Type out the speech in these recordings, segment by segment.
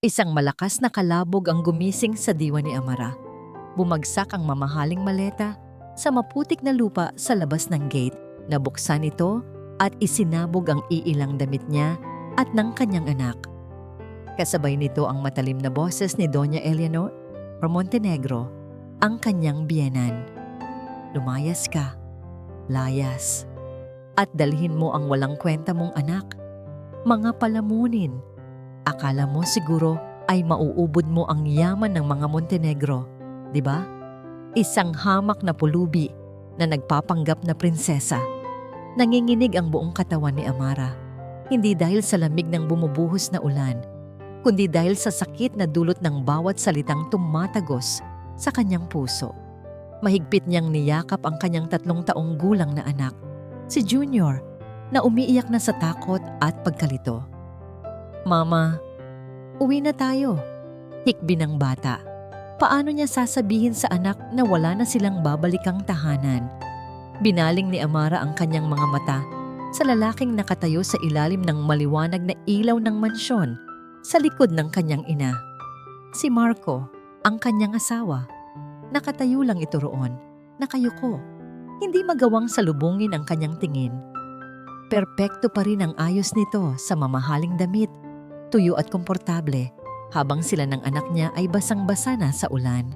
Isang malakas na kalabog ang gumising sa diwa ni Amara. Bumagsak ang mamahaling maleta sa maputik na lupa sa labas ng gate. Nabuksan ito at isinabog ang iilang damit niya at ng kanyang anak. Kasabay nito ang matalim na boses ni Doña Eleanor Montenegro, ang kanyang biyenan. Lumayas ka, layas, at dalhin mo ang walang kwenta mong anak. Mga palamunin. Akala mo siguro ay mauubod mo ang yaman ng mga Montenegro, di ba? Isang hamak na pulubi na nagpapanggap na prinsesa. Nanginginig ang buong katawan ni Amara, hindi dahil sa lamig ng bumubuhos na ulan, kundi dahil sa sakit na dulot ng bawat salitang tumatagos sa kanyang puso. Mahigpit niyang niyakap ang kanyang 3 taong gulang na anak, si Junior, na umiiyak na sa takot at pagkalito. Mama, uwi na tayo. Hikbi ng bata. Paano niya sasabihin sa anak na wala na silang babalikang tahanan? Binaling ni Amara ang kanyang mga mata sa lalaking nakatayo sa ilalim ng maliwanag na ilaw ng mansyon sa likod ng kanyang ina. Si Marco, ang kanyang asawa. Nakatayo lang ito roon, nakayuko. Hindi magawang salubungin ang kanyang tingin. Perpekto pa rin ang ayos nito sa mamahaling damit, tuyo at komportable, habang sila ng anak niya ay basang-basa na sa ulan.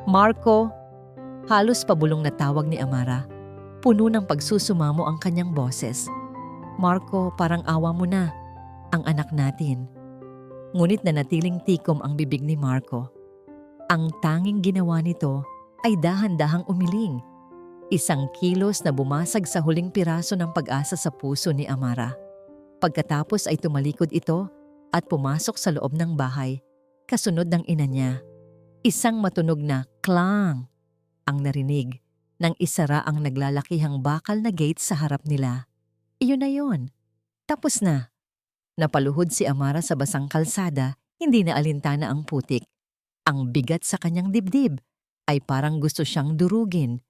Marco, halos pabulong na tawag ni Amara. Puno ng pagsusumamo ang kanyang boses. Marco, parang awa mo na, ang anak natin. Ngunit nanatiling tikom ang bibig ni Marco. Ang tanging ginawa nito ay dahan-dahang umiling. Isang kilos na bumasag sa huling piraso ng pag-asa sa puso ni Amara. Pagkatapos ay tumalikod ito at pumasok sa loob ng bahay, kasunod ng ina niya. Isang matunog na klang ang narinig nang isara ang naglalakihang bakal na gate sa harap nila. Iyon na yon. Tapos na. Napaluhod si Amara sa basang kalsada, hindi na alintana ang putik. Ang bigat sa kanyang dibdib ay parang gusto siyang durugin.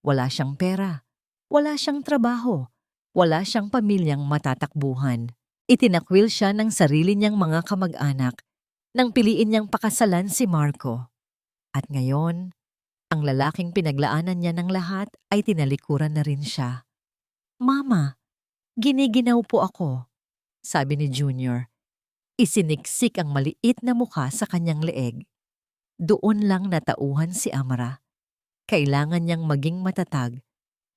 Wala siyang pera, wala siyang trabaho, wala siyang pamilyang matatakbuhan. Itinakwil siya ng sarili niyang mga kamag-anak nang piliin niyang pakasalan si Marco. At ngayon, ang lalaking pinaglaanan niya ng lahat ay tinalikuran na rin siya. Mama, giniginaw po ako, sabi ni Junior. Isiniksik ang maliit na mukha sa kanyang leeg. Doon lang natauhan si Amara. Kailangan niyang maging matatag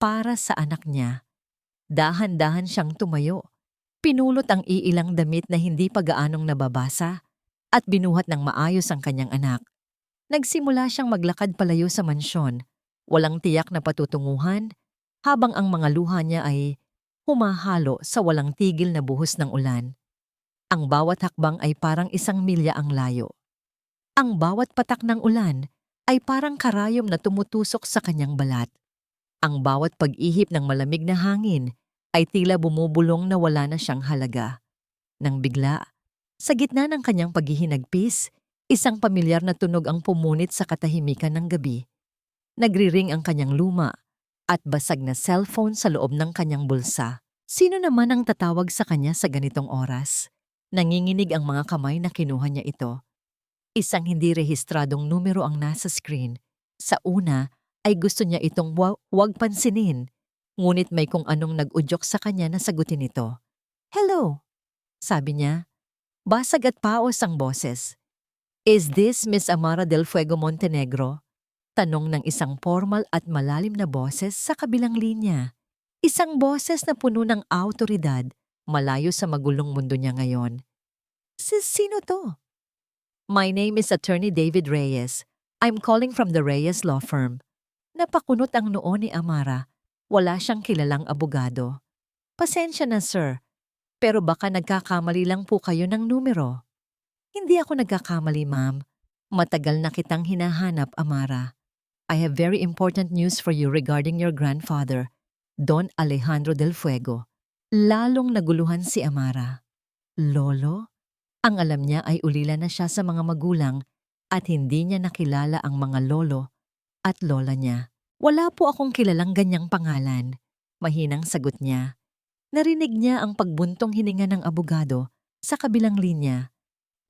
para sa anak niya. Dahan-dahan siyang tumayo. Pinulot ang iilang damit na hindi pa gaanong nababasa at binuhat ng maayos ang kanyang anak. Nagsimula siyang maglakad palayo sa mansyon, walang tiyak na patutunguhan, habang ang mga luha niya ay humahalo sa walang tigil na buhos ng ulan. Ang bawat hakbang ay parang 1 milya ang layo. Ang bawat patak ng ulan ay parang karayom na tumutusok sa kanyang balat. Ang bawat pag-ihip ng malamig na hangin ay tila bumubulong na wala na siyang halaga. Nang bigla, sa gitna ng kanyang paghihinagpis, isang pamilyar na tunog ang pumunit sa katahimikan ng gabi. Nagriring ang kanyang luma at basag na cellphone sa loob ng kanyang bulsa. Sino naman ang tatawag sa kanya sa ganitong oras? Nanginginig ang mga kamay na kinuha niya ito. Isang hindi rehistradong numero ang nasa screen. Sa una ay gusto niya itong huwag pansinin. Ngunit may kung anong nag-udyok sa kanya na sagutin ito. Hello, sabi niya. Basag at paos ang boses. Is this Miss Amara del Fuego Montenegro? Tanong ng isang formal at malalim na boses sa kabilang linya. Isang boses na puno ng awtoridad, malayo sa magulong mundo niya ngayon. Sino to? My name is Attorney David Reyes. I'm calling from the Reyes Law Firm. Napakunot ang noo ni Amara. Wala siyang kilalang abogado. Pasensya na, sir. Pero baka nagkakamali lang po kayo ng numero. Hindi ako nagkakamali, ma'am. Matagal na kitang hinahanap, Amara. I have very important news for you regarding your grandfather, Don Alejandro del Fuego. Lalong naguluhan si Amara. Lolo? Ang alam niya ay ulila na siya sa mga magulang at hindi niya nakilala ang mga lolo at lola niya. Wala po akong kilalang ganyang pangalan. Mahinang sagot niya. Narinig niya ang pagbuntong hininga ng abogado sa kabilang linya.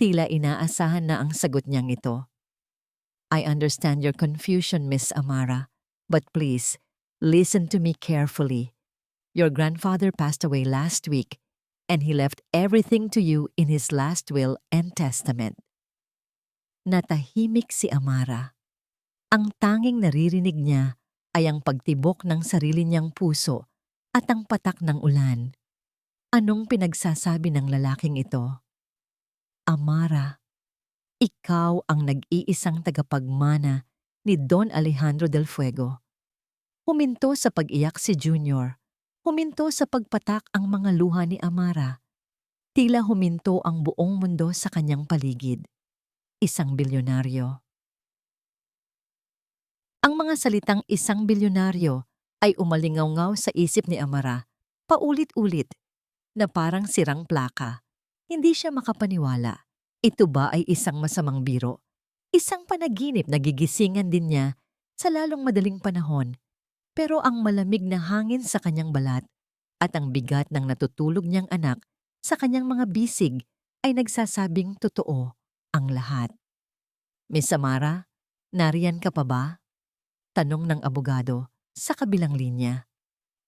Tila inaasahan na ang sagot niyang ito. I understand your confusion, Miss Amara, but please, listen to me carefully. Your grandfather passed away last week, and he left everything to you in his last will and testament. Natahimik si Amara. Ang tanging naririnig niya ay ang pagtibok ng sarili niyang puso at ang patak ng ulan. Anong pinagsasabi ng lalaking ito? Amara, ikaw ang nag-iisang tagapagmana ni Don Alejandro del Fuego. Huminto sa pag-iyak si Junior. Huminto sa pagpatak ang mga luha ni Amara. Tila huminto ang buong mundo sa kanyang paligid. Isang bilyonaryo. Ang mga salitang isang bilyonaryo ay umalingaw-ngaw sa isip ni Amara, paulit-ulit, na parang sirang plaka. Hindi siya makapaniwala. Ito ba ay isang masamang biro? Isang panaginip na gigisingan din niya sa lalong madaling panahon. Pero ang malamig na hangin sa kanyang balat at ang bigat ng natutulog niyang anak sa kanyang mga bisig ay nagsasabing totoo ang lahat. Miss Amara, nariyan ka pa ba? Tanong ng abogado sa kabilang linya.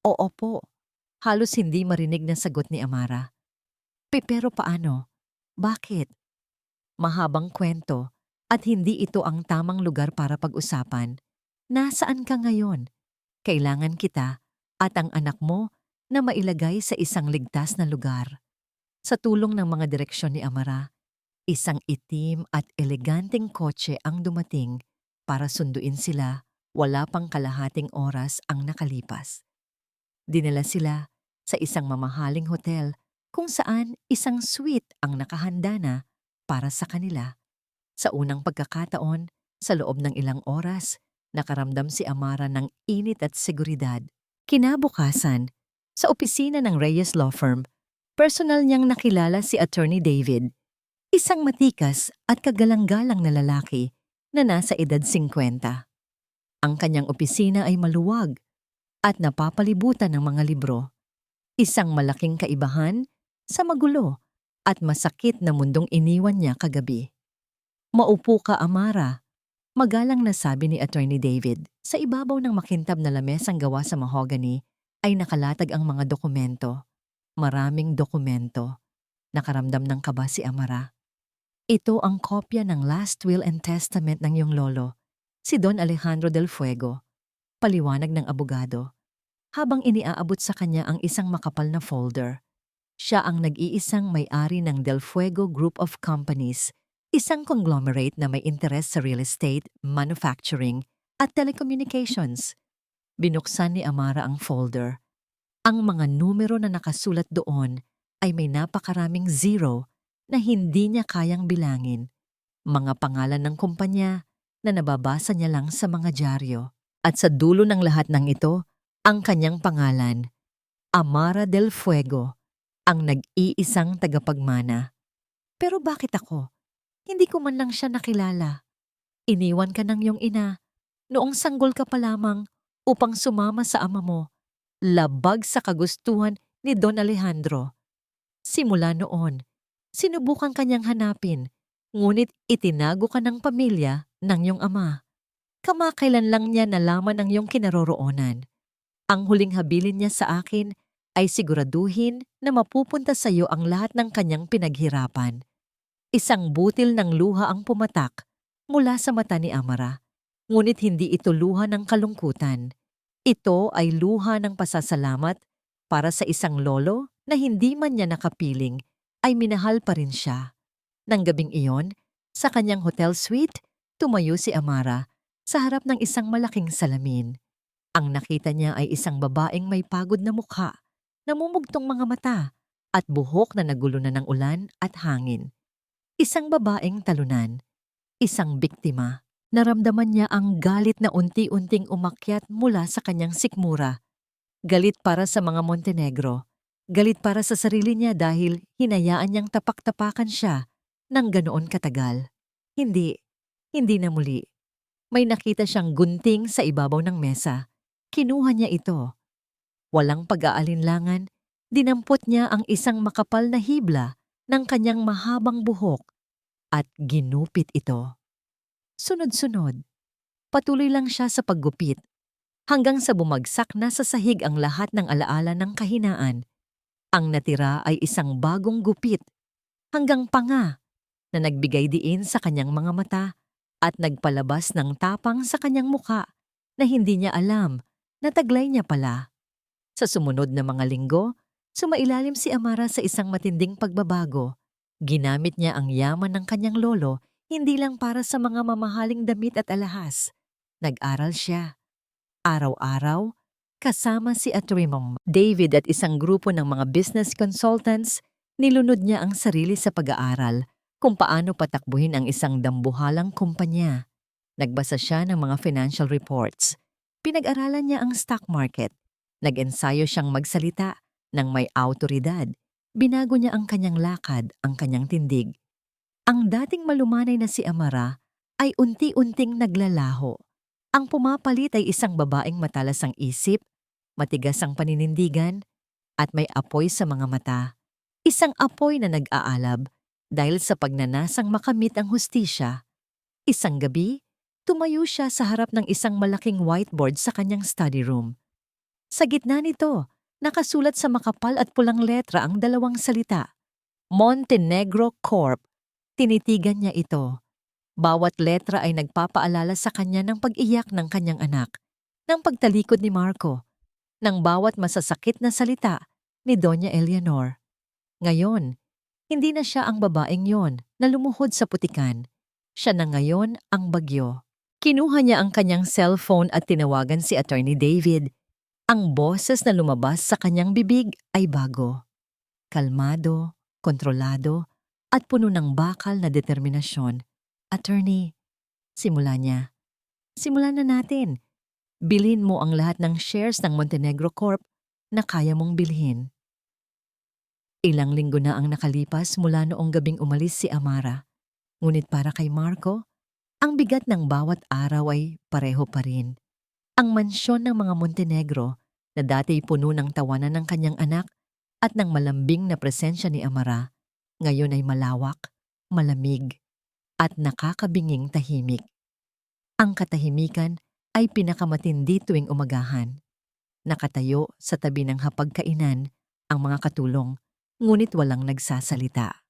Oo po. Halos hindi marinig na sagot ni Amara. Pero paano? Bakit? Mahabang kwento at hindi ito ang tamang lugar para pag-usapan. Nasaan ka ngayon? Kailangan kita at ang anak mo na mailagay sa isang ligtas na lugar. Sa tulong ng mga direksyon ni Amara, isang itim at eleganteng kotse ang dumating para sunduin sila. Wala pang kalahating oras ang nakalipas. Dinala sila sa isang mamahaling hotel kung saan isang suite ang nakahanda na para sa kanila. Sa unang pagkakataon, sa loob ng ilang oras, nakaramdam si Amara ng init at seguridad. Kinabukasan, sa opisina ng Reyes Law Firm, personal niyang nakilala si Attorney David, isang matikas at kagalang-galang na lalaki na nasa edad 50. Ang kanyang opisina ay maluwag at napapalibutan ng mga libro. Isang malaking kaibahan sa magulo at masakit na mundong iniwan niya kagabi. Maupo ka, Amara. Magalang na sabi ni Attorney David. Sa ibabaw ng makintab na lamesang gawa sa mahogany ay nakalatag ang mga dokumento. Maraming dokumento. Nakaramdam ng kaba si Amara. Ito ang kopya ng last will and testament ng iyong lolo, si Don Alejandro del Fuego. Paliwanag ng abogado. Habang iniaabot sa kanya ang isang makapal na folder. Siya ang nag-iisang may-ari ng Del Fuego Group of Companies, isang conglomerate na may interes sa real estate, manufacturing, at telecommunications. Binuksan ni Amara ang folder. Ang mga numero na nakasulat doon ay may napakaraming zero na hindi niya kayang bilangin. Mga pangalan ng kumpanya na nababasa niya lang sa mga dyaryo. At sa dulo ng lahat ng ito, ang kanyang pangalan, Amara del Fuego, ang nag-iisang tagapagmana. Pero bakit ako? Hindi ko man lang siya nakilala. Iniwan ka ng iyong ina, noong sanggol ka pa lamang upang sumama sa ama mo, labag sa kagustuhan ni Don Alejandro. Simula noon, sinubukan kanyang hanapin, ngunit itinago ka ng pamilya ng iyong ama. Kamakailan lang niya nalaman ang iyong kinaroroonan. Ang huling habilin niya sa akin ay siguraduhin na mapupunta sa iyo ang lahat ng kanyang pinaghirapan. Isang butil ng luha ang pumatak mula sa mata ni Amara, ngunit hindi ito luha ng kalungkutan. Ito ay luha ng pasasalamat para sa isang lolo na hindi man niya nakapiling ay minahal pa rin siya. Nang gabing iyon, sa kanyang hotel suite, tumayo si Amara sa harap ng isang malaking salamin. Ang nakita niya ay isang babaeng may pagod na mukha, namumugtong mga mata at buhok na nagulo na ng ulan at hangin. Isang babaeng talunan, isang biktima. Naramdaman niya ang galit na unti-unting umakyat mula sa kanyang sikmura. Galit para sa mga Montenegro. Galit para sa sarili niya dahil hinayaan niyang tapak-tapakan siya ng ganoon katagal. Hindi na muli. May nakita siyang gunting sa ibabaw ng mesa. Kinuha niya ito. Walang pag-aalinlangan, dinampot niya ang isang makapal na hibla ng kanyang mahabang buhok at ginupit ito. Sunod-sunod, patuloy lang siya sa paggupit hanggang sa bumagsak na sa sahig ang lahat ng alaala ng kahinaan. Ang natira ay isang bagong gupit hanggang panga na nagbigay diin sa kanyang mga mata at nagpalabas ng tapang sa kanyang muka na hindi niya alam na taglay niya pala. Sa sumunod na mga linggo, sumailalim si Amara sa isang matinding pagbabago. Ginamit niya ang yaman ng kanyang lolo hindi lang para sa mga mamahaling damit at alahas. Nag-aral siya. Araw-araw, kasama si Atrimong David at isang grupo ng mga business consultants, nilunod niya ang sarili sa pag-aaral kung paano patakbuhin ang isang dambuhalang kumpanya. Nagbasa siya ng mga financial reports. Pinag-aralan niya ang stock market. Nag-ensayo siyang magsalita ng may awtoridad. Binago niya ang kanyang lakad, ang kanyang tindig. Ang dating malumanay na si Amara ay unti-unting naglalaho. Ang pumapalit ay isang babaeng matalas ang isip, matigas ang paninindigan, at may apoy sa mga mata. Isang apoy na nag-aalab dahil sa pagnanasang makamit ang hustisya. Isang gabi, tumayo siya sa harap ng isang malaking whiteboard sa kanyang study room. Sa gitna nito, nakasulat sa makapal at pulang letra ang dalawang salita, Montenegro Corp. Tinitigan niya ito. Bawat letra ay nagpapaalala sa kanya ng pag-iyak ng kanyang anak, ng pagtalikod ni Marco, ng bawat masasakit na salita ni Doña Eleanor. Ngayon, hindi na siya ang babaeng yon na lumuhod sa putikan. Siya na ngayon ang bagyo. Kinuha niya ang kanyang cellphone at tinawagan si Attorney David. Ang boses na lumabas sa kanyang bibig ay bago. Kalmado, kontrolado, at puno ng bakal na determinasyon. Attorney, simula niya. Simulan na natin. Bilhin mo ang lahat ng shares ng Montenegro Corp na kaya mong bilhin. Ilang linggo na ang nakalipas mula noong gabing umalis si Amara. Ngunit para kay Marco, ang bigat ng bawat araw ay pareho pa rin. Ang mansyon ng mga Montenegro na dati puno ng tawanan ng kanyang anak at ng malambing na presensya ni Amara, ngayon ay malawak, malamig, at nakakabinging tahimik. Ang katahimikan ay pinakamatindi tuwing umagahan. Nakatayo sa tabi ng hapagkainan ang mga katulong, ngunit walang nagsasalita.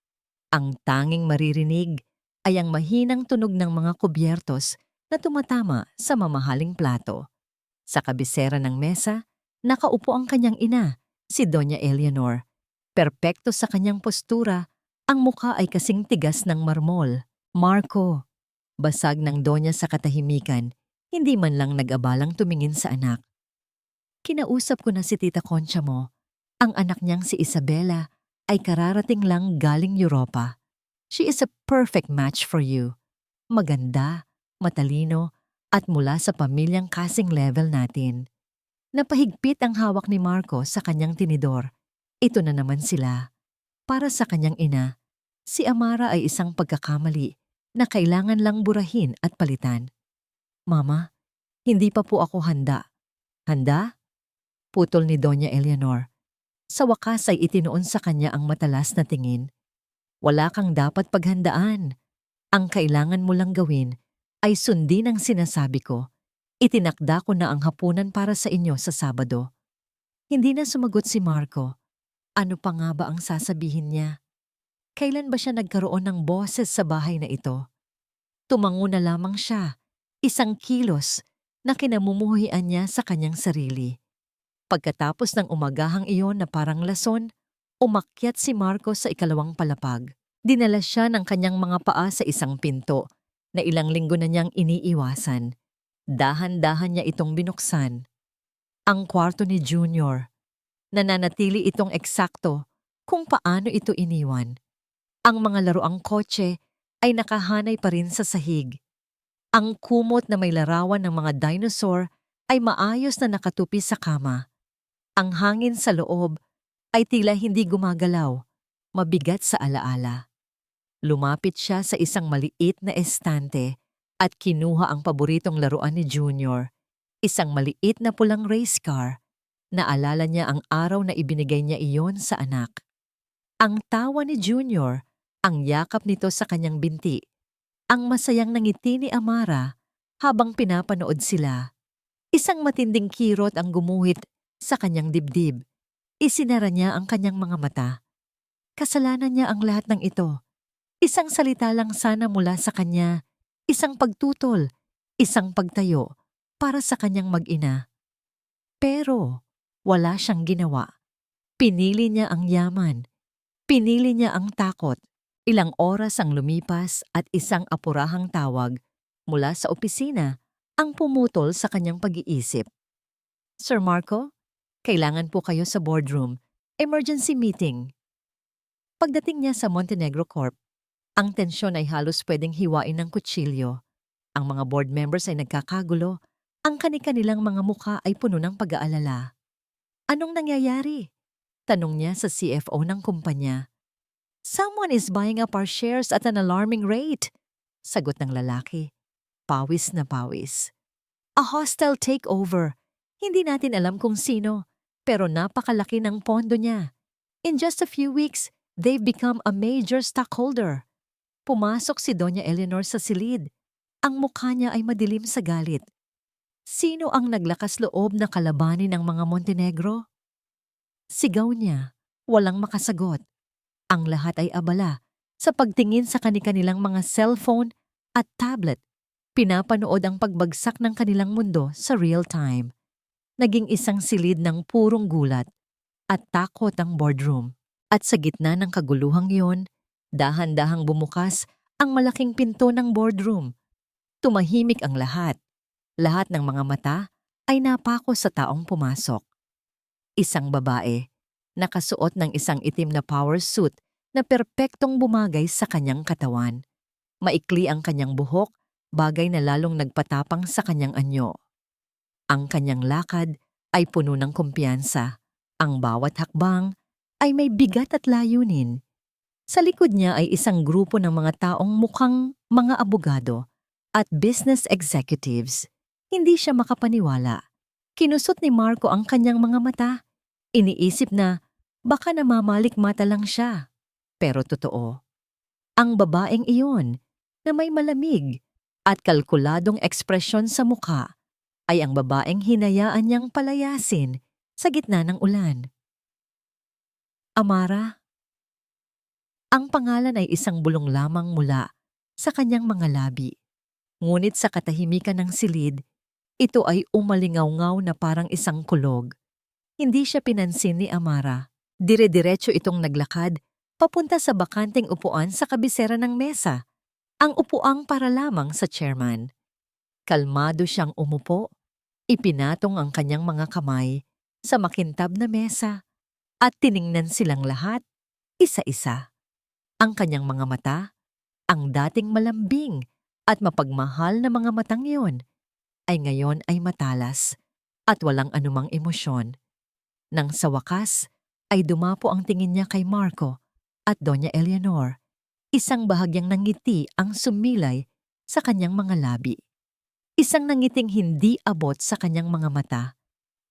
Ang tanging maririnig ay ang mahinang tunog ng mga kubyertos na tumatama sa mamahaling plato. Sa kabisera ng mesa, nakaupo ang kanyang ina, si Doña Eleanor. Perpekto sa kanyang postura, ang mukha ay kasing tigas ng marmol. Marco, basag ng Doña sa katahimikan, hindi man lang nag-abalang tumingin sa anak. Kinausap ko na si Tita Concha mo. Ang anak niyang si Isabela ay kararating lang galing Europa. She is a perfect match for you. Maganda, matalino, at mula sa pamilyang kasing level natin. Napahigpit ang hawak ni Marco sa kanyang tinidor. Ito na naman sila. Para sa kanyang ina, si Amara ay isang pagkakamali na kailangan lang burahin at palitan. Mama, hindi pa po ako handa. Handa? Putol ni Doña Eleanor. Sa wakas ay itinoon sa kanya ang matalas na tingin. Wala kang dapat paghandaan. Ang kailangan mo lang gawin ay sundin ang sinasabi ko. Itinakda ko na ang hapunan para sa inyo sa Sabado. Hindi na sumagot si Marco. Ano pa nga ba ang sasabihin niya? Kailan ba siya nagkaroon ng boses sa bahay na ito? Tumango na lamang siya, isang kilos na kinamumuhian niya sa kanyang sarili. Pagkatapos ng umagahang iyon na parang lason, umakyat si Marco sa ikalawang palapag. Dinala siya ng kanyang mga paa sa isang pinto na ilang linggo na niyang iniiwasan. Dahan-dahan niya itong binuksan. Ang kwarto ni Junior. Nananatili itong eksakto kung paano ito iniwan. Ang mga laruang kotse ay nakahanay pa rin sa sahig. Ang kumot na may larawan ng mga dinosaur ay maayos na nakatupi sa kama. Ang hangin sa loob ay tila hindi gumagalaw, mabigat sa alaala. Lumapit siya sa isang maliit na estante at kinuha ang paboritong laruan ni Junior, isang maliit na pulang race car. Naalala niya ang araw na ibinigay niya iyon sa anak. Ang tawa ni Junior, Ang yakap nito sa kanyang binti, ang masayang nangiti ni Amara habang pinapanood sila. Isang matinding kirot ang gumuhit sa kanyang dibdib. Isinara niya ang kanyang mga mata. Kasalanan niya ang lahat ng ito. Isang salita lang sana mula sa kanya, isang pagtutol, isang pagtayo para sa kanyang mag-ina. Pero wala siyang ginawa. Pinili niya ang yaman. Pinili niya ang takot. Ilang oras ang lumipas at isang apurahang tawag mula sa opisina ang pumutol sa kanyang pag-iisip. Sir Marco, kailangan po kayo sa boardroom. Emergency meeting. Pagdating niya sa Montenegro Corp, ang tensyon ay halos pwedeng hiwain ng kutsilyo. Ang mga board members ay nagkakagulo. Ang kani-kanilang mga mukha ay puno ng pag-aalala. Anong nangyayari? Tanong niya sa CFO ng kumpanya. Someone is buying up our shares at an alarming rate. Sagot ng lalaki. Pawis na pawis. A hostile takeover. Hindi natin alam kung sino, pero napakalaki ng pondo niya. In just a few weeks, they've become a major stockholder. Pumasok si Doña Eleanor sa silid. Ang mukha niya ay madilim sa galit. Sino ang naglakas loob na kalabanin ng mga Montenegro? Sigaw niya, walang makasagot. Ang lahat ay abala sa pagtingin sa kani-kanilang mga cellphone at tablet. Pinapanood ang pagbagsak ng kanilang mundo sa real time. Naging isang silid ng purong gulat at takot ang boardroom. At sa gitna ng kaguluhang iyon, dahan-dahang bumukas ang malaking pinto ng boardroom. Tumahimik ang lahat. Lahat ng mga mata ay napako sa taong pumasok. Isang babae, nakasuot ng isang itim na power suit na perpektong bumagay sa kanyang katawan. Maikli ang kanyang buhok, bagay na lalong nagpatapang sa kanyang anyo. Ang kanyang lakad ay puno ng kumpiyansa. Ang bawat hakbang ay may bigat at layunin. Sa likod niya ay isang grupo ng mga taong mukhang mga abogado at business executives. Hindi siya makapaniwala. Kinusot ni Marco ang kanyang mga mata. Iniisip na baka namamalik mata lang siya. Pero totoo. Ang babaeng iyon na may malamig at kalkuladong ekspresyon sa mukha ay ang babaeng hinayaan niyang palayasin sa gitna ng ulan. Amara. Ang pangalan ay isang bulong lamang mula sa kanyang mga labi. Ngunit sa katahimikan ng silid, ito ay umalingaw-ngaw na parang isang kulog. Hindi siya pinansin ni Amara. Dire-diretso itong naglakad papunta sa bakanting upuan sa kabisera ng mesa, ang upuang para lamang sa chairman. Kalmado siyang umupo, ipinatong ang kanyang mga kamay sa makintab na mesa at tiningnan silang lahat, isa-isa. Ang kanyang mga mata, ang dating malambing at mapagmahal na mga matang iyon, ay ngayon ay matalas at walang anumang emosyon. Nang sa wakas ay dumapo ang tingin niya kay Marco at Doña Eleanor. Isang bahagyang nangiti ang sumilay sa kanyang mga labi. Isang nangiting hindi abot sa kanyang mga mata.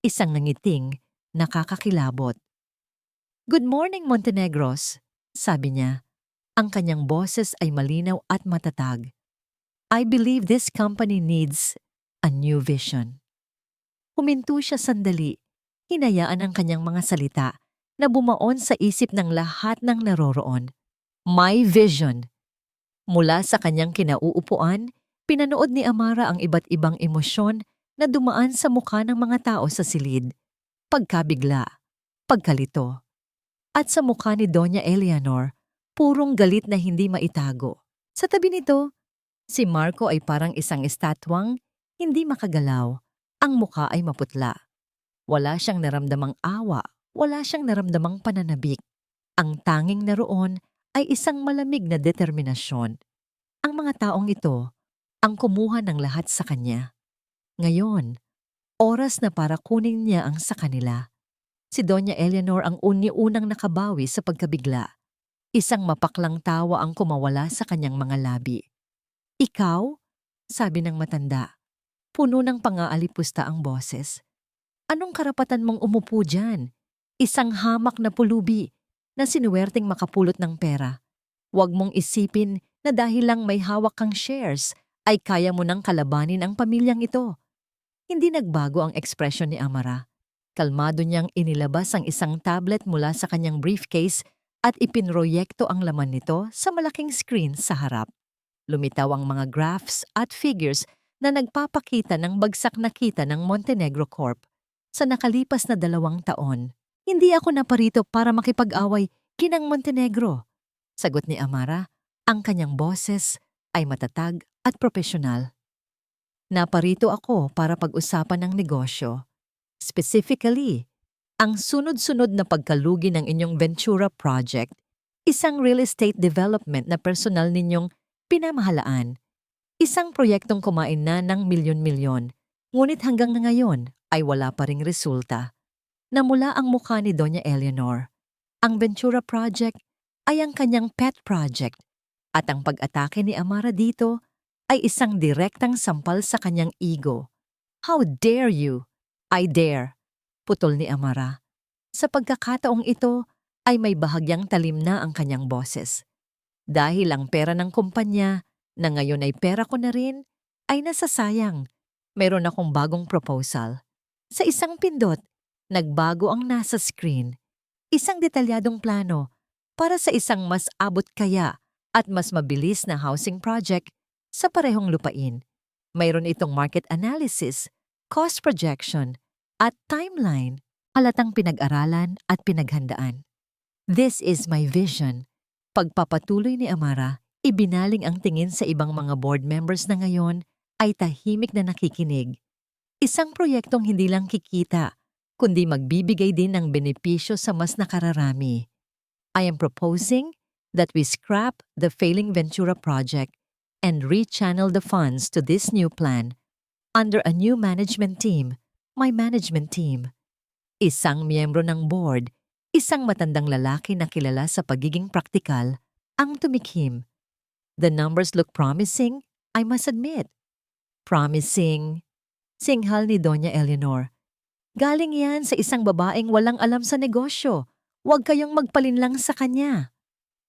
Isang nangiting nakakakilabot. Good morning, Montenegros, sabi niya. Ang kanyang boses ay malinaw at matatag. I believe this company needs a new vision. Huminto siya sandali, hinayaan ang kanyang mga salita na bumaon sa isip ng lahat ng naroroon. My vision. Mula sa kanyang kinauupuan, pinanood ni Amara ang iba't ibang emosyon na dumaan sa mukha ng mga tao sa silid. Pagkabigla, pagkalito. At sa mukha ni Doña Eleanor, purong galit na hindi maitago. Sa tabi nito, si Marco ay parang isang estatwang hindi makagalaw. Ang mukha ay maputla. Wala siyang naramdamang awa, wala siyang naramdamang pananabik. Ang tanging naroon ay isang malamig na determinasyon. Ang mga taong ito ang kumuha ng lahat sa kanya. Ngayon, oras na para kunin niya ang sa kanila. Si Doña Eleanor ang unang nakabawi sa pagkabigla. Isang mapaklang tawa ang kumawala sa kanyang mga labi. Ikaw? Sabi ng matanda. Puno ng pang-aalipusta ang boses. Anong karapatan mong umupo dyan? Isang hamak na pulubi na sinuwerteng makapulot ng pera. Huwag mong isipin na dahil lang may hawak kang shares, ay kaya mo nang kalabanin ang pamilyang ito. Hindi nagbago ang ekspresyon ni Amara. Kalmado niyang inilabas ang isang tablet mula sa kanyang briefcase at ipinroyekto ang laman nito sa malaking screen sa harap. Lumitaw ang mga graphs at figures na nagpapakita ng bagsak na kita ng Montenegro Corp sa nakalipas na 2 taon. Hindi ako naparito para makipag-away kinang Montenegro. Sagot ni Amara, ang kanyang boses ay matatag at propesyonal. Naparito ako para pag-usapan ng negosyo. Specifically, ang sunod-sunod na pagkalugi ng inyong Ventura Project, isang real estate development na personal ninyong pinamahalaan. Isang proyektong kumain na ng milyon-milyon, ngunit hanggang na ngayon ay wala pa ring resulta. Namula ang mukha ni Doña Eleanor. Ang Ventura Project ay ang kanyang pet project at ang pag-atake ni Amara dito ay isang direktang sampal sa kanyang ego. How dare you? I dare, putol ni Amara. Sa pagkakataong ito ay may bahagyang talim na ang kanyang boses. Dahil ang pera ng kumpanya na ngayon ay pera ko na rin, ay nasasayang. Meron akong bagong proposal. Sa isang pindot, nagbago ang nasa screen. Isang detalyadong plano para sa isang mas abot kaya at mas mabilis na housing project sa parehong lupain. Mayroon itong market analysis, cost projection, at timeline, halatang pinag-aralan at pinaghandaan. This is my vision. Pagpapatuloy ni Amara, ibinaling ang tingin sa ibang mga board members na ngayon ay tahimik na nakikinig. Isang proyektong hindi lang kikita, kundi magbibigay din ng benepisyo sa mas nakararami. I am proposing that we scrap the failing Ventura project and rechannel the funds to this new plan under a new management team, my management team. Isang miyembro ng board, isang matandang lalaki na kilala sa pagiging praktikal, ang tumikhim. The numbers look promising, I must admit. Promising, singhal ni Doña Eleanor. Galing yan sa isang babaeng walang alam sa negosyo. Huwag kayong magpalinlang sa kanya.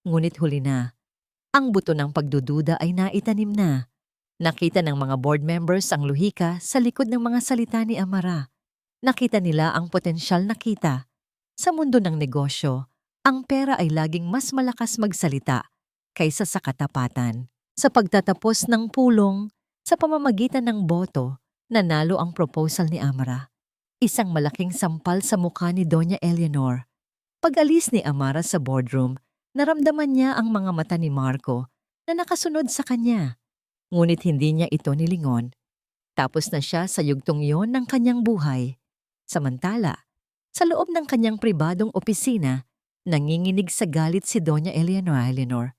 Ngunit huli na. Ang buto ng pagdududa ay naitanim na. Nakita ng mga board members ang luhika sa likod ng mga salita ni Amara. Nakita nila ang potensyal na kita. Sa mundo ng negosyo, ang pera ay laging mas malakas magsalita kaysa sa katapatan. Sa pagtatapos ng pulong, sa pamamagitan ng boto, nanalo ang proposal ni Amara. Isang malaking sampal sa mukha ni Doña Eleanor. Pag-alis ni Amara sa boardroom, naramdaman niya ang mga mata ni Marco na nakasunod sa kanya. Ngunit hindi niya ito nilingon. Tapos na siya sa yugtong yon ng kanyang buhay. Samantala, sa loob ng kanyang pribadong opisina, nanginginig sa galit si Doña Eleanor.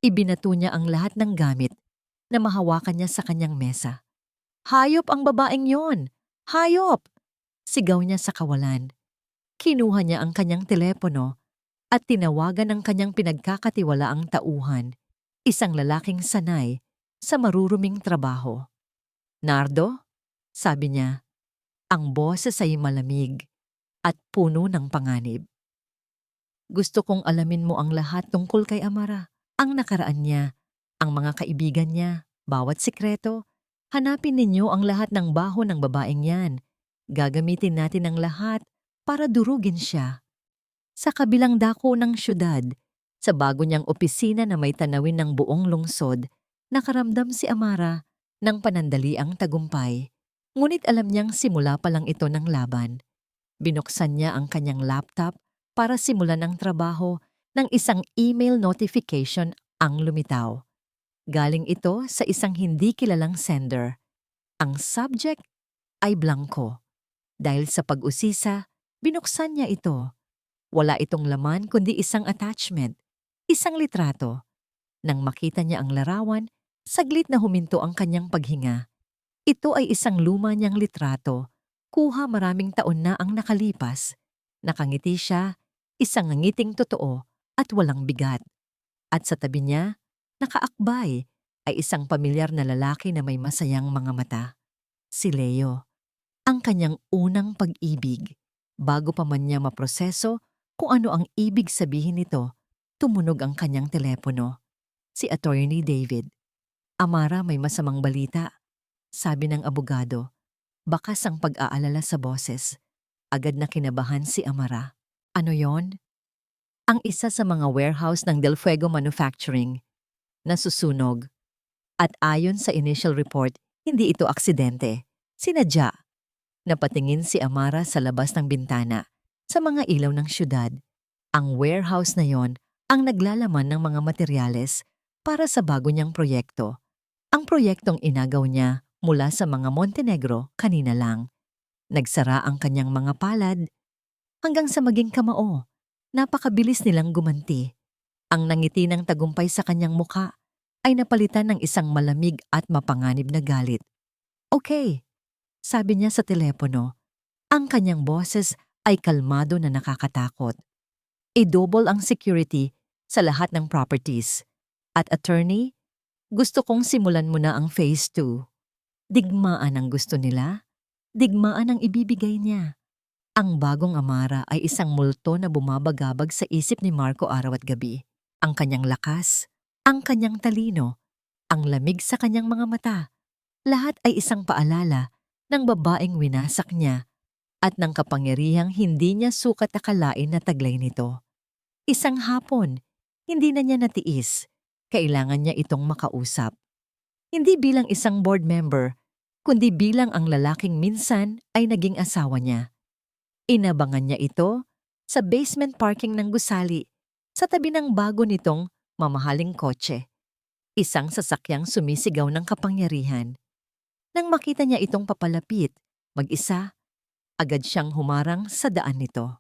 Ibinato niya ang lahat ng gamit na mahawakan niya sa kanyang mesa. Hayop ang babaeng yon! Hayop! Sigaw niya sa kawalan. Kinuha niya ang kanyang telepono at tinawagan ang kanyang pinagkakatiwalaang tauhan, isang lalaking sanay sa maruruming trabaho. Nardo, sabi niya, ang boses ay malamig at puno ng panganib. Gusto kong alamin mo ang lahat tungkol kay Amara, ang nakaraan niya, ang mga kaibigan niya, bawat sikreto. Hanapin ninyo ang lahat ng baho ng babaeng yan. Gagamitin natin ang lahat para durugin siya. Sa kabilang dako ng syudad, sa bago niyang opisina na may tanawin ng buong lungsod, nakaramdam si Amara ng panandaliang tagumpay. Ngunit alam niyang simula pa lang ito ng laban. Binuksan niya ang kanyang laptop para simulan ang trabaho ng isang email notification ang lumitaw. Galing ito sa isang hindi kilalang sender. Ang subject ay blanco. Dahil sa pag-usisa, binuksan niya ito. Wala itong laman kundi isang attachment, isang litrato. Nang makita niya ang larawan, saglit na huminto ang kanyang paghinga. Ito ay isang luma niyang litrato. Kuha maraming taon na ang nakalipas. Nakangiti siya, isang ngiting totoo at walang bigat. At sa tabi niya, nakaakbay ay isang pamilyar na lalaki na may masayang mga mata. Si Leo. Ang kanyang unang pag-ibig. Bago pa man niya maproseso kung ano ang ibig sabihin nito, Tumunog ang kanyang telepono. Si Attorney David. Amara, may masamang balita. Sabi ng abogado. Bakas ang pag-aalala sa boses. Agad na kinabahan si Amara. Ano yon? Ang isa sa mga warehouse ng Del Fuego Manufacturing. Nasusunog. At ayon sa initial report, hindi ito aksidente. Sinadya. Napatingin si Amara sa labas ng bintana, sa mga ilaw ng syudad. Ang warehouse na yon ang naglalaman ng mga materyales para sa bago niyang proyekto. Ang proyektong inagaw niya mula sa mga Montenegro kanina lang. Nagsara ang kanyang mga palad hanggang sa maging kamao. Napakabilis nilang gumanti. Ang nangiti ng tagumpay sa kanyang muka ay napalitan ng isang malamig at mapanganib na galit. Okay, sabi niya sa telepono. Ang kanyang boses ay kalmado na nakakatakot. I-double ang security sa lahat ng properties. At attorney, gusto kong simulan mo na ang phase 2. Digmaan ang gusto nila, digmaan ang ibibigay niya. Ang bagong Amara ay isang multo na bumabagabag sa isip ni Marco araw at gabi. Ang kanyang lakas, ang kanyang talino, ang lamig sa kanyang mga mata. Lahat ay isang paalala ng babaeng winasak niya at ng kapangyarihang hindi niya sukat akalain na taglay nito. Isang hapon, hindi na niya natiis. Kailangan niya itong makausap. Hindi bilang isang board member, kundi bilang ang lalaking minsan ay naging asawa niya. Inabangan niya ito sa basement parking ng gusali, sa tabi ng bago nitong mamahaling kotse. Isang sasakyang sumisigaw ng kapangyarihan. Nang makita niya itong papalapit, mag-isa, agad siyang humarang sa daan nito.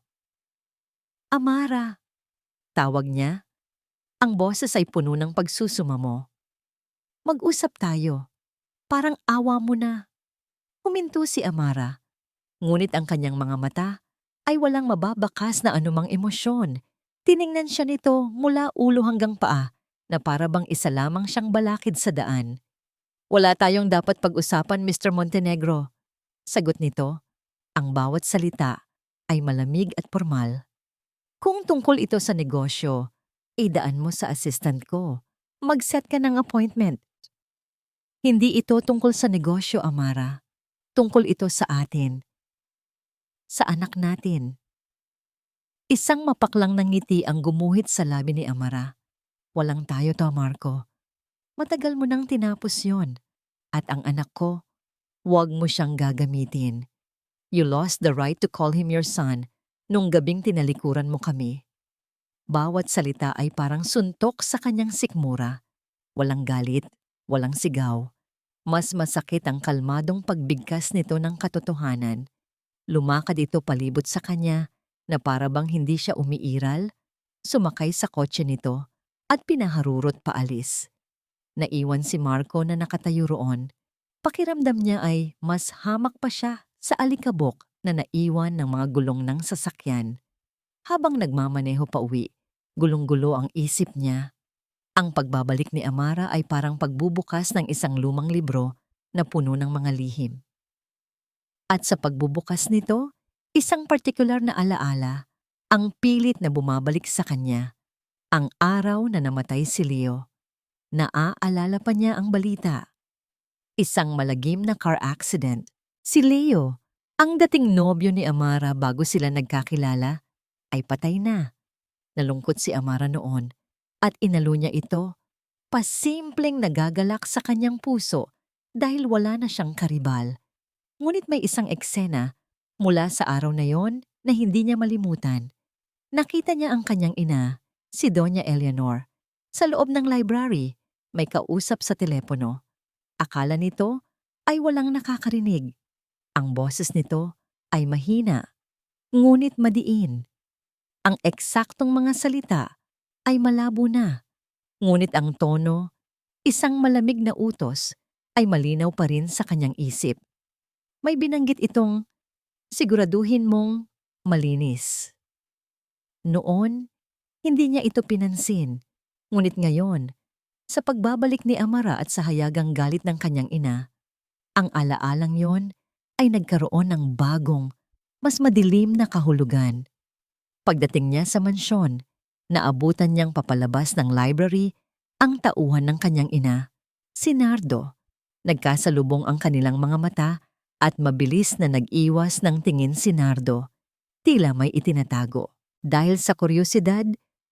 Amara, tawag niya. Ang boses ay puno ng pagsusumamo. Mag-usap tayo. Parang awa mo na. Huminto si Amara. Ngunit ang kanyang mga mata ay walang mababakas na anumang emosyon. Tiningnan siya nito mula ulo hanggang paa na para bang isa lamang siyang balakid sa daan. Wala tayong dapat pag-usapan, Mr. Montenegro. Sagot nito, ang bawat salita ay malamig at formal. Kung tungkol ito sa negosyo, idaan mo sa assistant ko. Mag-set ka ng appointment. Hindi ito tungkol sa negosyo, Amara. Tungkol ito sa atin. Sa anak natin. Isang mapaklang ng ngiti ang gumuhit sa labi ni Amara. Walang tayo to, Marco. Matagal mo nang tinapos yon. At ang anak ko, huwag mo siyang gagamitin. You lost the right to call him your son nung gabing tinalikuran mo kami. Bawat salita ay parang suntok sa kanyang sikmura. Walang galit, walang sigaw. Mas masakit ang kalmadong pagbigkas nito ng katotohanan. Lumakad ito palibot sa kanya na para bang hindi siya umiiral, sumakay sa kotse nito at pinaharurot paalis. Naiwan si Marco na nakatayo roon. Pakiramdam niya ay mas hamak pa siya sa alikabok na naiwan ng mga gulong ng sasakyan. Habang nagmamaneho pa uwi, gulong-gulo ang isip niya. Ang pagbabalik ni Amara ay parang pagbubukas ng isang lumang libro na puno ng mga lihim. At sa pagbubukas nito, isang partikular na alaala, ang pilit na bumabalik sa kanya. Ang araw na namatay si Leo. Naaalala pa niya ang balita. Isang malagim na car accident. Si Leo, ang dating nobyo ni Amara bago sila nagkakilala, ay patay na. Nalungkot si Amara noon at inalo niya ito, pasimpleng nagagalak sa kanyang puso dahil wala na siyang karibal. Ngunit may isang eksena mula sa araw na yon na hindi niya malimutan. Nakita niya ang kanyang ina, si Doña Eleanor, sa loob ng library. May kausap sa telepono. Akala nito ay walang nakakarinig. Ang boses nito ay mahina, ngunit madiin. Ang eksaktong mga salita ay malabo na, ngunit ang tono, isang malamig na utos, ay malinaw pa rin sa kanyang isip. May binanggit itong, siguraduhin mong malinis. Noon, hindi niya ito pinansin, ngunit ngayon, sa pagbabalik ni Amara at sa hayagang galit ng kanyang ina, ang alaalang yon ay nagkaroon ng bagong, mas madilim na kahulugan. Pagdating niya sa mansyon, Naabutan niyang papalabas ng library ang tauhan ng kanyang ina, si Nardo. Nagkasalubong ang kanilang mga mata at mabilis na nag-iwas ng tingin si Nardo. Tila may itinatago. Dahil sa kuryosidad,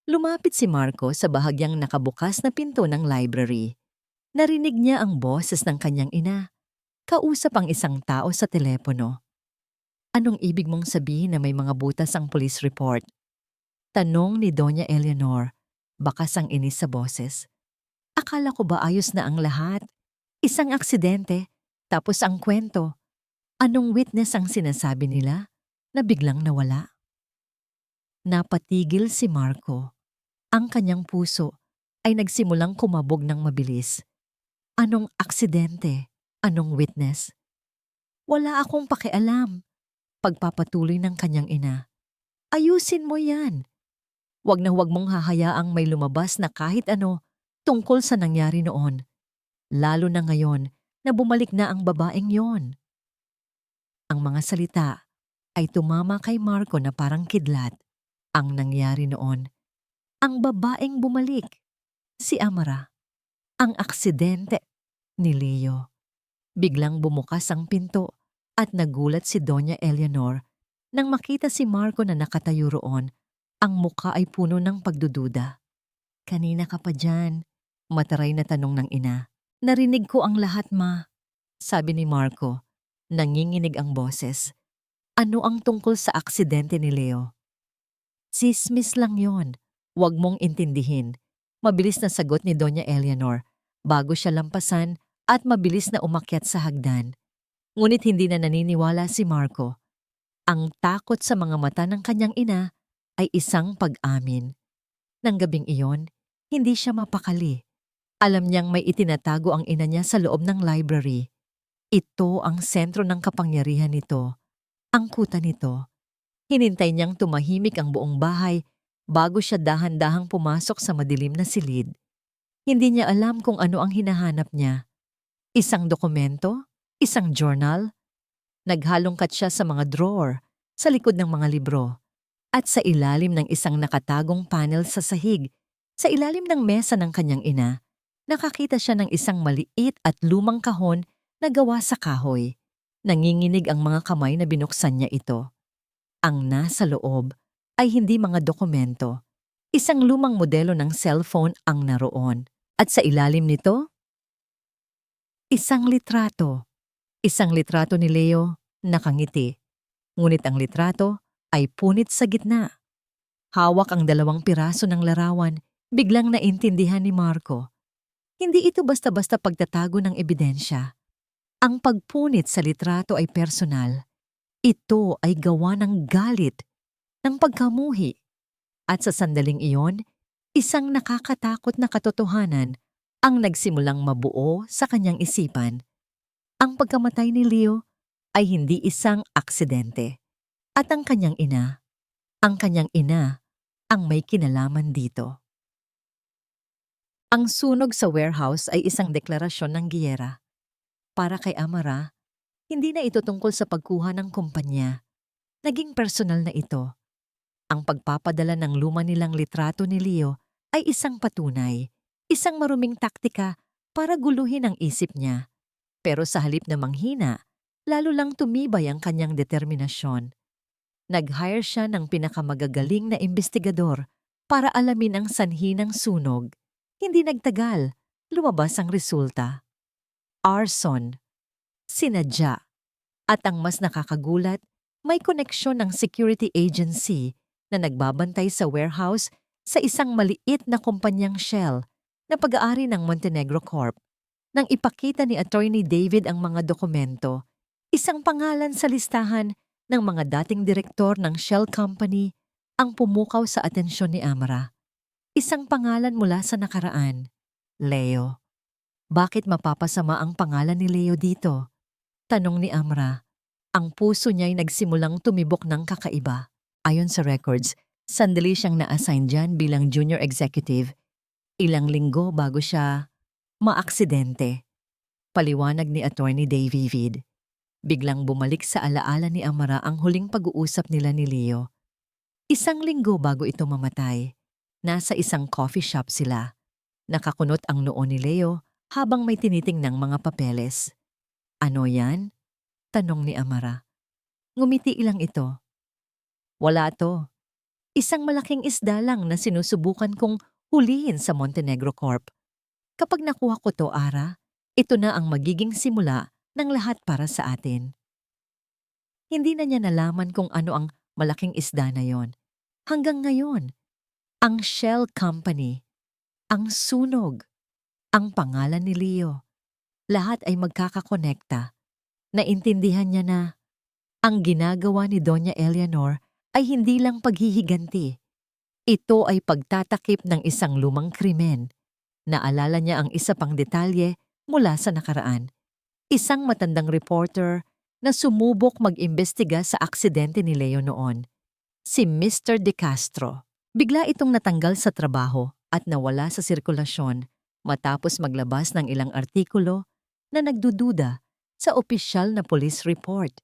lumapit si Marco sa bahagyang nakabukas na pinto ng library. Narinig niya ang boses ng kanyang ina. Kausap ang isang tao sa telepono. Anong ibig mong sabihin na may mga butas ang police report? Tanong ni Doña Eleanor, bakas ang inis sa boses. Akala ko ba ayos na ang lahat? Isang aksidente, tapos ang kwento. Anong witness ang sinasabi nila na biglang nawala? Napatigil si Marco. Ang kanyang puso ay nagsimulang kumabog ng mabilis. Anong aksidente? Anong witness? Wala akong pakialam. Pagpapatuloy ng kanyang ina. Ayusin mo yan. Huwag na huwag mong hahayaang may lumabas na kahit ano tungkol sa nangyari noon. Lalo na ngayon na bumalik na ang babaeng yon. Ang mga salita ay tumama kay Marco na parang kidlat. Ang nangyari noon, ang babaeng bumalik, si Amara. Ang aksidente ni Leo. Biglang bumukas ang pinto at nagulat si Doña Eleanor nang makita si Marco na nakatayo roon. Ang muka ay puno ng pagdududa. Kanina ka pa dyan, mataray na tanong ng ina. Narinig ko ang lahat, ma. Sabi ni Marco, nanginginig ang boses. Ano ang tungkol sa aksidente ni Leo? Sismis lang yon. Huwag mong intindihin. Mabilis na sagot ni Doña Eleanor bago siya lampasan at mabilis na umakyat sa hagdan. Ngunit hindi na naniniwala si Marco. Ang takot sa mga mata ng kanyang ina ay isang pag-amin. Nang gabing iyon, hindi siya mapakali. Alam niyang may itinatago ang ina niya sa loob ng library. Ito ang sentro ng kapangyarihan nito, ang kuta nito. Hinintay niyang tumahimik ang buong bahay bago siya dahan-dahang pumasok sa madilim na silid. Hindi niya alam kung ano ang hinahanap niya. Isang dokumento? Isang journal? Naghalongkat siya sa mga drawer, sa likod ng mga libro, at sa ilalim ng isang nakatagong panel sa sahig. Sa ilalim ng mesa ng kanyang ina, nakakita siya ng isang maliit at lumang kahon na gawa sa kahoy. Nanginginig ang mga kamay na binuksan niya ito. Ang nasa loob ay hindi mga dokumento. Isang lumang modelo ng cellphone ang naroon. At sa ilalim nito, isang litrato. Isang litrato ni Leo, nakangiti. Ngunit ang litrato ay punit sa gitna. Hawak ang 2 piraso ng larawan, biglang naintindihan ni Marco. Hindi ito basta-basta pagtatago ng ebidensya. Ang pagpunit sa litrato ay personal. Ito ay gawa ng galit, ng pagkamuhi. At sa sandaling iyon, isang nakakatakot na katotohanan ang nagsimulang mabuo sa kanyang isipan. Ang pagkamatay ni Leo ay hindi isang aksidente. At ang kanyang ina ang may kinalaman dito. Ang sunog sa warehouse ay isang deklarasyon ng giyera. Para kay Amara, hindi na ito tungkol sa pagkuha ng kumpanya. Naging personal na ito. Ang pagpapadala ng luma nilang litrato ni Leo ay isang patunay, isang maruming taktika para guluhin ang isip niya. Pero sa halip na manghina, lalo lang tumibay ang kanyang determinasyon. Nag-hire siya ng pinakamagagaling na investigador para alamin ang sanhi ng sunog. Hindi nagtagal, lumabas ang resulta. Arson. Sinadya. At ang mas nakakagulat, may koneksyon ng security agency na nagbabantay sa warehouse sa isang maliit na kumpanyang shell na pag-aari ng Montenegro Corp. Nang ipakita ni Attorney David ang mga dokumento, isang pangalan sa listahan ng mga dating direktor ng Shell Company ang pumukaw sa atensyon ni Amara. Isang pangalan mula sa nakaraan, Leo. Bakit mapapasama ang pangalan ni Leo dito? Tanong ni Amara. Ang puso niya'y nagsimulang tumibok ng kakaiba. Ayon sa records, sandali siyang na-assign dyan bilang junior executive. Ilang linggo bago siya maaksidente. Paliwanag ni Attorney David. Biglang bumalik sa alaala ni Amara ang huling pag-uusap nila ni Leo. 1 linggo bago ito mamatay. Nasa isang coffee shop sila. Nakakunot ang noo ni Leo habang may tinitingnang mga papeles. Ano yan? Tanong ni Amara. Ngumiti ilang ito. Wala to. Isang malaking isda lang na sinusubukan kong hulihin sa Montenegro Corp. Kapag nakuha ko to, Ara, ito na ang magiging simula ng lahat para sa atin. Hindi na niya nalaman kung ano ang malaking isda na yon. Hanggang ngayon, ang Shell Company, ang sunog, ang pangalan ni Leo, lahat ay magkakakonekta. Naintindihan niya na ang ginagawa ni Doña Eleanor ay hindi lang paghihiganti. Ito ay pagtatakip ng isang lumang krimen. Naalala niya ang isa pang detalye mula sa nakaraan. Isang matandang reporter na sumubok mag-imbestiga sa aksidente ni Leo noon. Si Mr. De Castro. Bigla itong natanggal sa trabaho at nawala sa sirkulasyon matapos maglabas ng ilang artikulo na nagdududa sa opisyal na police report.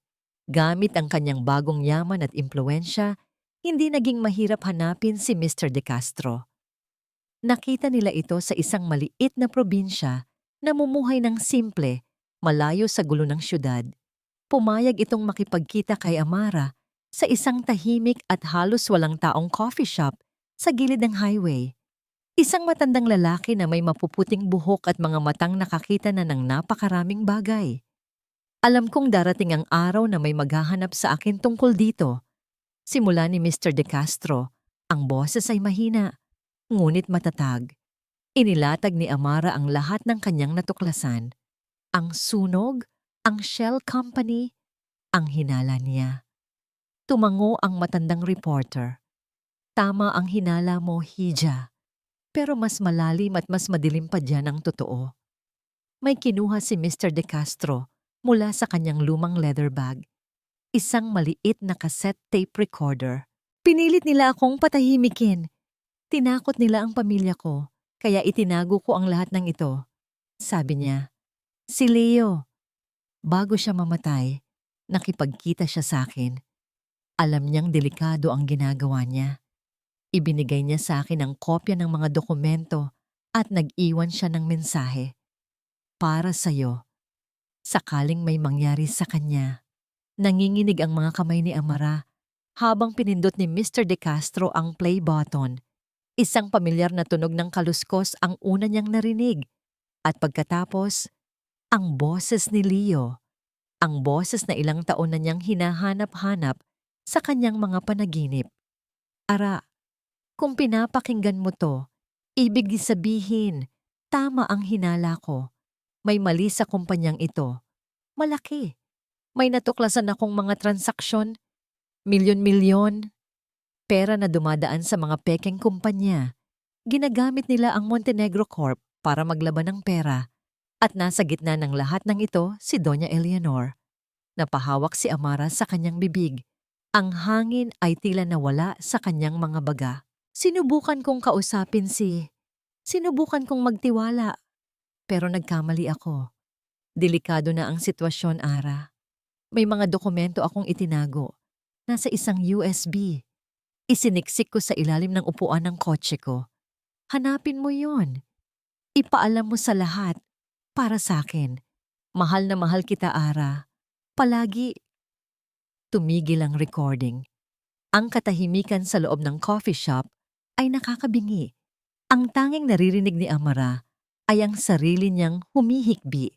Gamit ang kanyang bagong yaman at impluensya, hindi naging mahirap hanapin si Mr. De Castro. Nakita nila ito sa isang maliit na probinsya na mumuhay ng simple, malayo sa gulo ng syudad. Pumayag itong makipagkita kay Amara sa isang tahimik at halos walang taong coffee shop sa gilid ng highway. Isang matandang lalaki na may mapuputing buhok at mga matang nakakita na ng napakaraming bagay. Alam kong darating ang araw na may maghahanap sa akin tungkol dito. Simula ni Mr. De Castro, ang boses ay mahina, ngunit matatag. Inilatag ni Amara ang lahat ng kanyang natuklasan. Ang sunog, ang Shell Company, ang hinala niya. Tumango ang matandang reporter. Tama ang hinala mo, Hija. Pero mas malalim at mas madilim pa dyan ang totoo. May kinuha si Mr. De Castro mula sa kanyang lumang leather bag. Isang maliit na cassette tape recorder. Pinilit nila akong patahimikin. Tinakot nila ang pamilya ko, kaya itinago ko ang lahat ng ito. Sabi niya, si Leo. Bago siya mamatay, nakipagkita siya sa akin. Alam niyang delikado ang ginagawa niya. Ibinigay niya sa akin ang kopya ng mga dokumento at nag-iwan siya ng mensahe. Para sa'yo. Sakaling may mangyari sa kanya. Nanginginig ang mga kamay ni Amara habang pinindot ni Mr. De Castro ang play button. Isang pamilyar na tunog ng kaluskos ang una niyang narinig. At pagkatapos, ang boses ni Leo. Ang boses na ilang taon na niyang hinahanap-hanap sa kanyang mga panaginip. Ara, kung pinapakinggan mo to, ibig sabihin, tama ang hinala ko. May mali sa kumpanyang ito. Malaki. May natuklasan akong mga transaksyon, milyon-milyon, pera na dumadaan sa mga pekeng kumpanya. Ginagamit nila ang Montenegro Corp para maglaban ng pera. At nasa gitna ng lahat ng ito si Doña Eleanor. Napahawak si Amara sa kanyang bibig. Ang hangin ay tila nawala sa kanyang mga baga. Sinubukan kong kausapin Sinubukan kong magtiwala. Pero nagkamali ako. Delikado na ang sitwasyon, Ara. May mga dokumento akong itinago. Nasa isang USB. Isiniksik ko sa ilalim ng upuan ng kotse ko. Hanapin mo yon. Ipaalam mo sa lahat. Para sa akin. Mahal na mahal kita, Ara. Palagi. Tumigil ang recording. Ang katahimikan sa loob ng coffee shop ay nakakabingi. Ang tanging naririnig ni Amara ay ang sarili niyang humihikbi.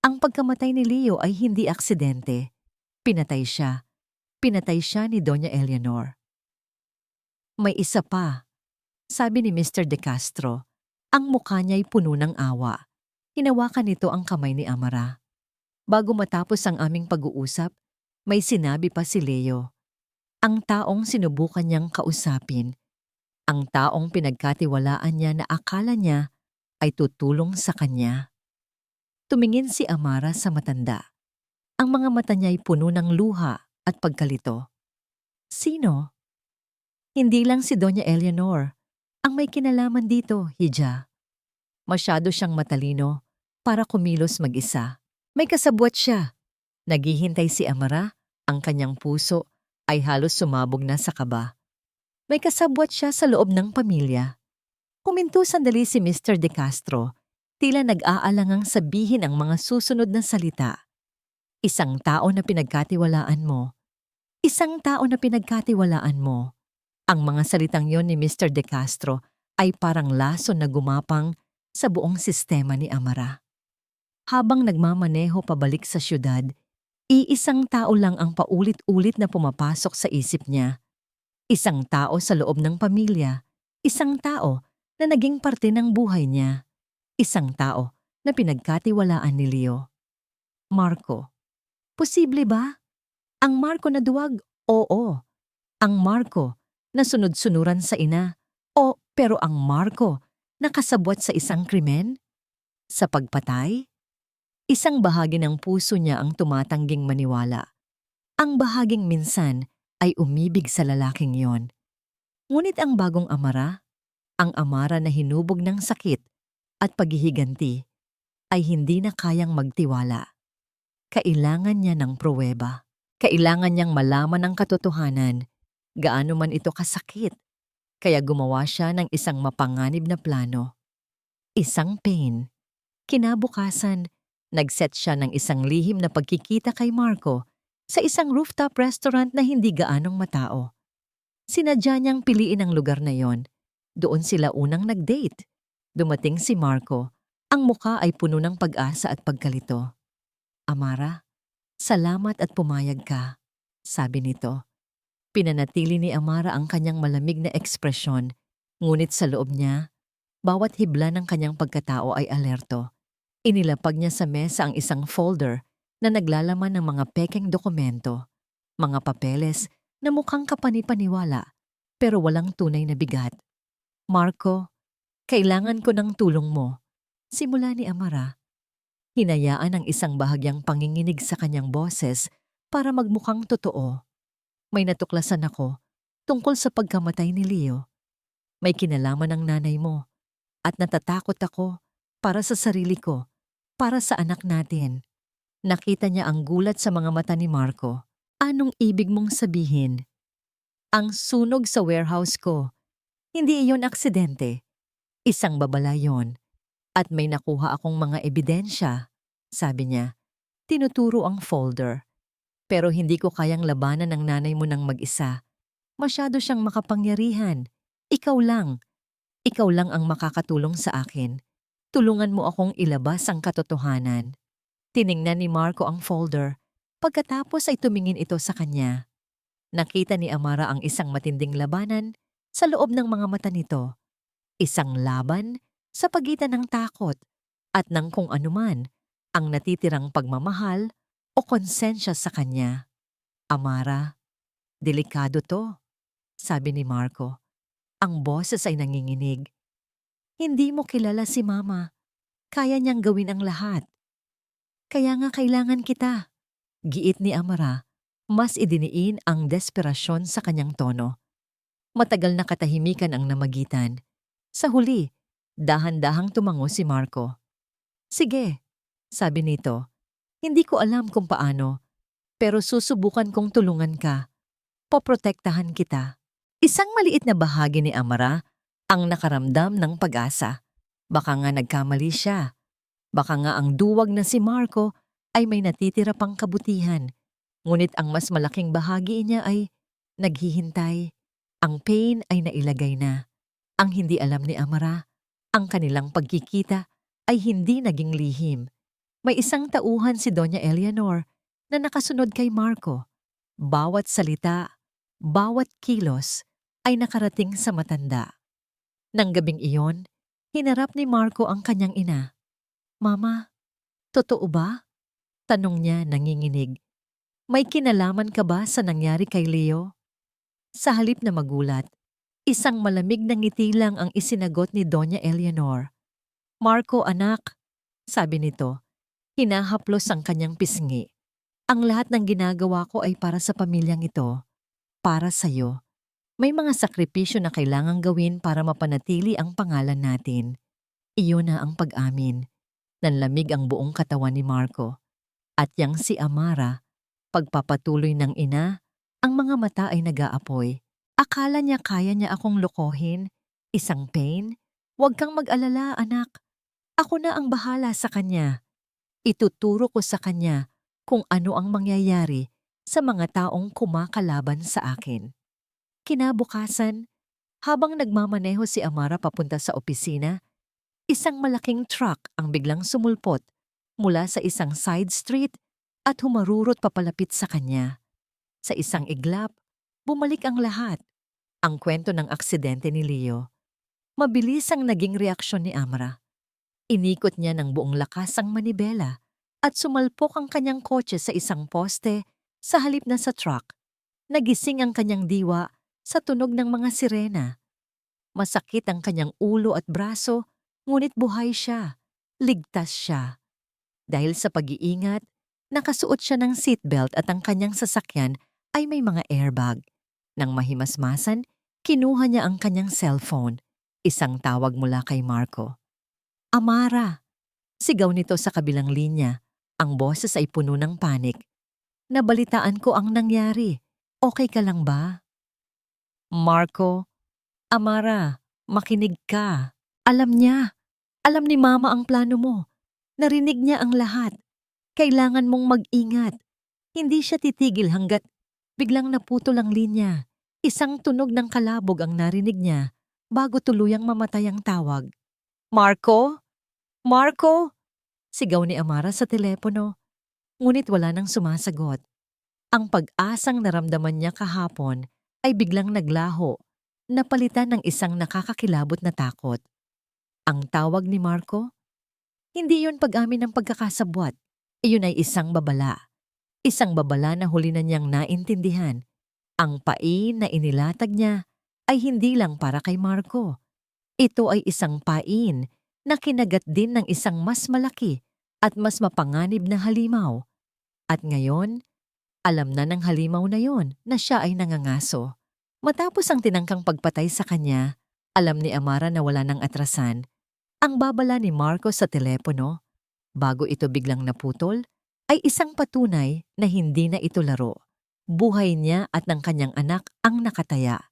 Ang pagkamatay ni Leo ay hindi aksidente. Pinatay siya. Pinatay siya ni Doña Eleanor. May isa pa. Sabi ni Mr. De Castro, ang mukha niya'y puno ng awa. Hinawakan nito ang kamay ni Amara. Bago matapos ang aming pag-uusap, may sinabi pa si Leo. Ang taong sinubukan niyang kausapin. Ang taong pinagkatiwalaan niya na akala niya ay tutulong sa kanya. Tumingin si Amara sa matanda. Ang mga mata niya'y puno ng luha at pagkalito. Sino? Hindi lang si Doña Eleanor ang may kinalaman dito, Hija. Masyado siyang matalino para kumilos mag-isa. May kasabwat siya. Naghihintay si Amara, ang kanyang puso ay halos sumabog na sa kaba. May kasabwat siya sa loob ng pamilya. Huminto sandali si Mr. De Castro, tila nag-aalangang sabihin ang mga susunod na salita. Isang tao na pinagkatiwalaan mo. Isang tao na pinagkatiwalaan mo. Ang mga salitang yon ni Mr. De Castro ay parang lason na gumapang sa buong sistema ni Amara. Habang nagmamaneho pabalik sa syudad, iisang tao lang ang paulit-ulit na pumapasok sa isip niya. Isang tao sa loob ng pamilya. Isang tao na naging parte ng buhay niya. Isang tao na pinagkatiwalaan ni Leo. Marco. Posible ba? Ang Marco na duwag? Oo. Ang Marco na sunod-sunuran sa ina? O pero ang Marco na kasabwat sa isang krimen? Sa pagpatay? Isang bahagi ng puso niya ang tumatangging maniwala. Ang bahaging minsan ay umibig sa lalaking yon. Ngunit ang bagong Amara, ang Amara na hinubog ng sakit at paghihiganti, ay hindi na kayang magtiwala. Kailangan niya ng pruweba. Kailangan niyang malaman ang katotohanan, gaano man ito kasakit. Kaya gumawa siya ng isang mapanganib na plano. Isang pain. Kinabukasan, nag-set siya ng isang lihim na pagkikita kay Marco sa isang rooftop restaurant na hindi gaanong matao. Sinadya niyang piliin ang lugar na yon. Doon sila unang nag-date. Dumating si Marco. Ang muka ay puno ng pag-asa at pagkalito. Amara, salamat at pumayag ka, sabi nito. Pinanatili ni Amara ang kanyang malamig na ekspresyon, ngunit sa loob niya, bawat hibla ng kanyang pagkatao ay alerto. Inilapag niya sa mesa ang isang folder na naglalaman ng mga pekeng dokumento, mga papeles na mukhang kapani-paniwala pero walang tunay na bigat. Marco, kailangan ko ng tulong mo. Simula ni Amara. Hinayaan ang isang bahagyang panginginig sa kanyang boses para magmukhang totoo. May natuklasan ako tungkol sa pagkamatay ni Leo. May kinalaman ng nanay mo at natatakot ako para sa sarili ko. Para sa anak natin. Nakita niya ang gulat sa mga mata ni Marco. Anong ibig mong sabihin? Ang sunog sa warehouse ko. Hindi iyon aksidente. Isang babala yon. At may nakuha akong mga ebidensya, sabi niya. Tinuturo ang folder. Pero hindi ko kayang labanan ng nanay mo ng mag-isa. Masyado siyang makapangyarihan. Ikaw lang. Ikaw lang ang makakatulong sa akin. Tulungan mo akong ilabas ang katotohanan. Tiningnan ni Marco ang folder. Pagkatapos ay tumingin ito sa kanya. Nakita ni Amara ang isang matinding labanan sa loob ng mga mata nito. Isang laban sa pagitan ng takot at ng kung anuman ang natitirang pagmamahal o konsensya sa kanya. Amara, delikado to, sabi ni Marco. Ang boses ay nanginginig. Hindi mo kilala si Mama. Kaya niyang gawin ang lahat. Kaya nga kailangan kita. Giit ni Amara, mas idiniin ang desperasyon sa kanyang tono. Matagal na katahimikan ang namagitan. Sa huli, dahan-dahang tumango si Marco. Sige, sabi nito. Hindi ko alam kung paano, pero susubukan kong tulungan ka. Poprotektahan kita. Isang maliit na bahagi ni Amara ang nakaramdam ng pag-asa. Baka nga nagkamali siya. Baka nga ang duwag na si Marco ay may natitira pang kabutihan. Ngunit ang mas malaking bahagi niya ay naghihintay. Ang pain ay nailagay na. Ang hindi alam ni Amara, ang kanilang pagkikita ay hindi naging lihim. May isang tauhan si Doña Eleanor na nakasunod kay Marco. Bawat salita, bawat kilos ay nakarating sa matanda. Nang gabing iyon, hinarap ni Marco ang kanyang ina. Mama, totoo ba? Tanong niya nanginginig. May kinalaman ka ba sa nangyari kay Leo? Sa halip na magulat, isang malamig na ngiti lang ang isinagot ni Doña Eleanor. Marco anak, sabi nito, hinahaplos ang kanyang pisngi. Ang lahat ng ginagawa ko ay para sa pamilyang ito, para sa'yo. May mga sakripisyo na kailangang gawin para mapanatili ang pangalan natin. Iyon na ang pag-amin. Nanlamig ang buong katawan ni Marco. At yang si Amara, pagpapatuloy ng ina, ang mga mata ay nag-aapoy. Akala niya kaya niya akong lokohin, isang pain. Huwag kang mag-alala, anak. Ako na ang bahala sa kanya. Ituturo ko sa kanya kung ano ang mangyayari sa mga taong kumakalaban sa akin. Kinabukasan, habang nagmamaneho si Amara papunta sa opisina, isang malaking truck ang biglang sumulpot mula sa isang side street at humarurot papalapit sa kanya. Sa isang iglap, bumalik ang lahat. Ang kwento ng aksidente ni Leo. Mabilis ang naging reaksyon ni Amara. Inikot niya ng buong lakas ang manibela at sumalpok ang kanyang kotse sa isang poste sa halip na sa truck. Nagising ang kanyang diwa sa tunog ng mga sirena. Masakit ang kanyang ulo at braso, ngunit buhay siya. Ligtas siya. Dahil sa pag-iingat, nakasuot siya ng seatbelt at ang kanyang sasakyan ay may mga airbag. Nang mahimasmasan, kinuha niya ang kanyang cellphone. Isang tawag mula kay Marco. Amara! Sigaw nito sa kabilang linya. Ang boses ay puno ng panik. Nabalitaan ko ang nangyari. Okay ka lang ba? Marco, Amara, makinig ka. Alam niya. Alam ni Mama ang plano mo. Narinig niya ang lahat. Kailangan mong mag-ingat. Hindi siya titigil hanggat biglang naputol ang linya. Isang tunog ng kalabog ang narinig niya bago tuluyang mamatay ang tawag. Marco? Marco? Sigaw ni Amara sa telepono. Ngunit wala nang sumasagot. Ang pag-asang naramdaman niya kahapon ay biglang naglaho, napalitan ng isang nakakakilabot na takot. Ang tawag ni Marco? Hindi yun pag-amin ng pagkakasabwat. Iyon ay isang babala. Isang babala na huli na niyang naintindihan. Ang pain na inilatag niya ay hindi lang para kay Marco. Ito ay isang pain na kinagat din ng isang mas malaki at mas mapanganib na halimaw. At ngayon, alam na ng halimaw na yon na siya ay nangangaso. Matapos ang tinangkang pagpatay sa kanya, alam ni Amara na wala nang atrasan. Ang babala ni Marco sa telepono, bago ito biglang naputol, ay isang patunay na hindi na ito laro. Buhay niya at ng kanyang anak ang nakataya.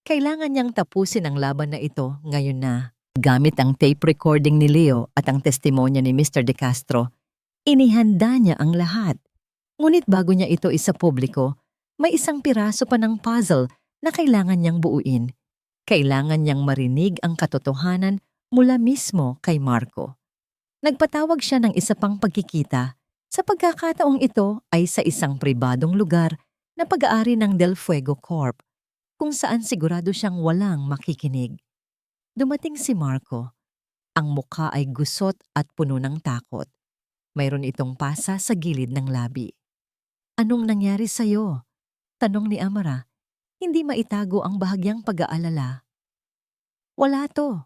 Kailangan niyang tapusin ang laban na ito ngayon na. Gamit ang tape recording ni Leo at ang testimonya ni Mr. De Castro, inihanda niya ang lahat. Ngunit bago niya ito isapubliko, may isang piraso pa ng puzzle na kailangan niyang buuin. Kailangan niyang marinig ang katotohanan mula mismo kay Marco. Nagpatawag siya ng isa pang pagkikita. Sa pagkakataong ito ay sa isang pribadong lugar na pag-aari ng Del Fuego Corp, kung saan sigurado siyang walang makikinig. Dumating si Marco. Ang mukha ay gusot at puno ng takot. Mayroon itong pasa sa gilid ng labi. Anong nangyari sa'yo? Tanong ni Amara. Hindi maitago ang bahagyang pag-aalala. Wala to.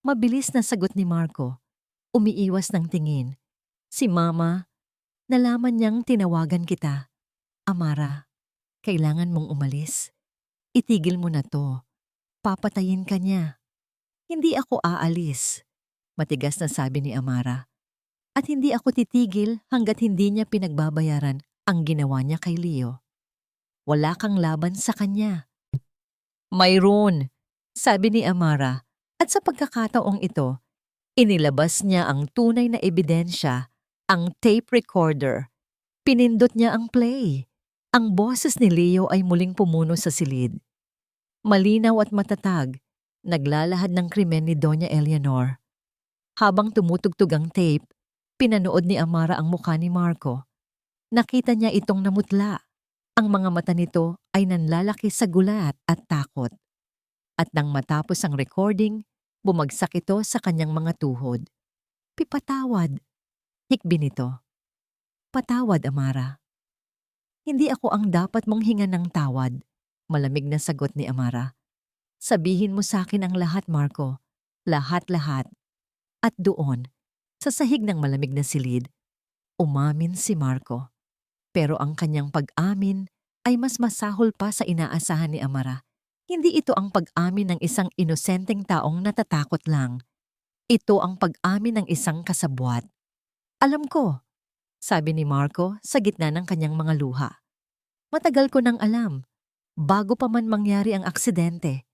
Mabilis na sagot ni Marco. Umiiwas ng tingin. Si Mama, nalaman niyang tinawagan kita. Amara, kailangan mong umalis. Itigil mo na to. Papatayin ka niya. Hindi ako aalis. Matigas na sabi ni Amara. At hindi ako titigil hanggat hindi niya pinagbabayaran ang ginawa niya kay Leo. Wala kang laban sa kanya. Mayroon, sabi ni Amara, at sa pagkakataong ito, inilabas niya ang tunay na ebidensya, ang tape recorder. Pinindot niya ang play. Ang boses ni Leo ay muling pumuno sa silid. Malinaw at matatag, naglalahad ng krimen ni Doña Eleanor. Habang tumutugtog ang tape, pinanood ni Amara ang mukha ni Marco. Nakita niya itong namutla. Ang mga mata nito ay nanlalaki sa gulat at takot. At nang matapos ang recording, bumagsak ito sa kanyang mga tuhod. Pipatawad. Hikbi nito. Patawad, Amara. Hindi ako ang dapat mong hingan ng tawad. Malamig na sagot ni Amara. Sabihin mo sa akin ang lahat, Marco. Lahat-lahat. At doon, sa sahig ng malamig na silid, umamin si Marco. Pero ang kanyang pag-amin ay mas masahol pa sa inaasahan ni Amara. Hindi ito ang pag-amin ng isang inosenteng taong natatakot lang. Ito ang pag-amin ng isang kasabwat. Alam ko, sabi ni Marco sa gitna ng kanyang mga luha. Matagal ko nang alam. Bago pa man mangyari ang aksidente,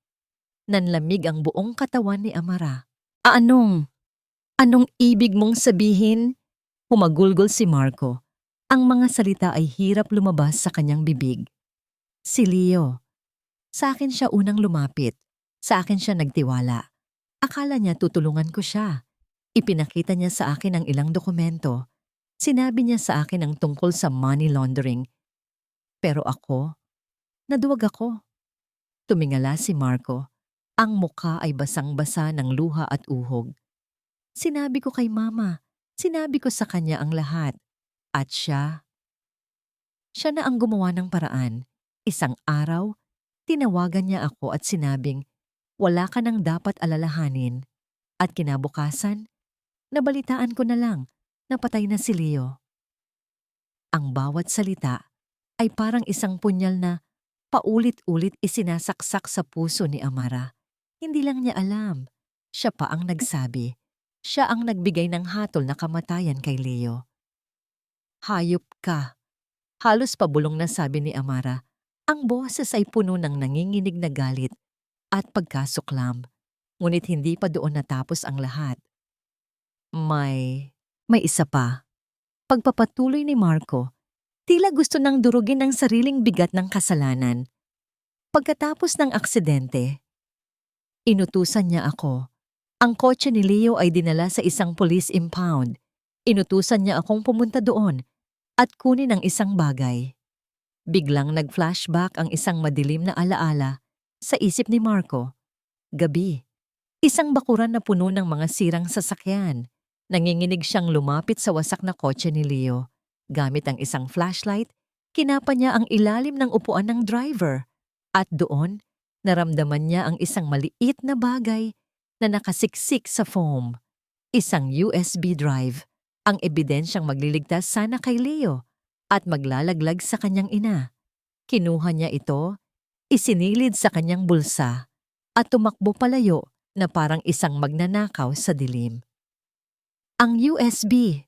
nanlamig ang buong katawan ni Amara. Anong? Anong ibig mong sabihin? Humagulgol si Marco. Ang mga salita ay hirap lumabas sa kanyang bibig. Si Leo. Sa akin siya unang lumapit. Sa akin siya nagtiwala. Akala niya tutulungan ko siya. Ipinakita niya sa akin ang ilang dokumento. Sinabi niya sa akin ang tungkol sa money laundering. Pero ako, naduwag ako. Tumingala si Marco. Ang mukha ay basang-basa ng luha at uhog. Sinabi ko kay Mama, sinabi ko sa kanya ang lahat. At siya na ang gumawa ng paraan. Isang araw, tinawagan niya ako at sinabing, wala ka nang dapat alalahanin. At kinabukasan, nabalitaan ko na lang, napatay na si Leo. Ang bawat salita ay parang isang punyal na paulit-ulit isinasaksak sa puso ni Amara. Hindi lang niya alam. Siya pa ang nagsabi. Siya ang nagbigay ng hatol na kamatayan kay Leo. Hayop ka. Halos pabulong na sabi ni Amara. Ang boses ay puno ng nanginginig na galit at pagkasuklam. Ngunit hindi pa doon natapos ang lahat. May isa pa. Pagpapatuloy ni Marco, tila gusto nang durugin ang sariling bigat ng kasalanan. Pagkatapos ng aksidente, inutusan niya ako. Ang kotse ni Leo ay dinala sa isang police impound. Inutusan niya akong pumunta doon at kunin ang isang bagay. Biglang nag-flashback ang isang madilim na alaala sa isip ni Marco. Gabi, isang bakuran na puno ng mga sirang sasakyan. Nanginginig siyang lumapit sa wasak na kotse ni Leo. Gamit ang isang flashlight, kinapa niya ang ilalim ng upuan ng driver. At doon, naramdaman niya ang isang maliit na bagay na nakasiksik sa foam. Isang USB drive, ang ebidensyang magliligtas sana kay Leo at maglalaglag sa kanyang ina. Kinuha niya ito, isinilid sa kanyang bulsa at tumakbo palayo na parang isang magnanakaw sa dilim. Ang USB.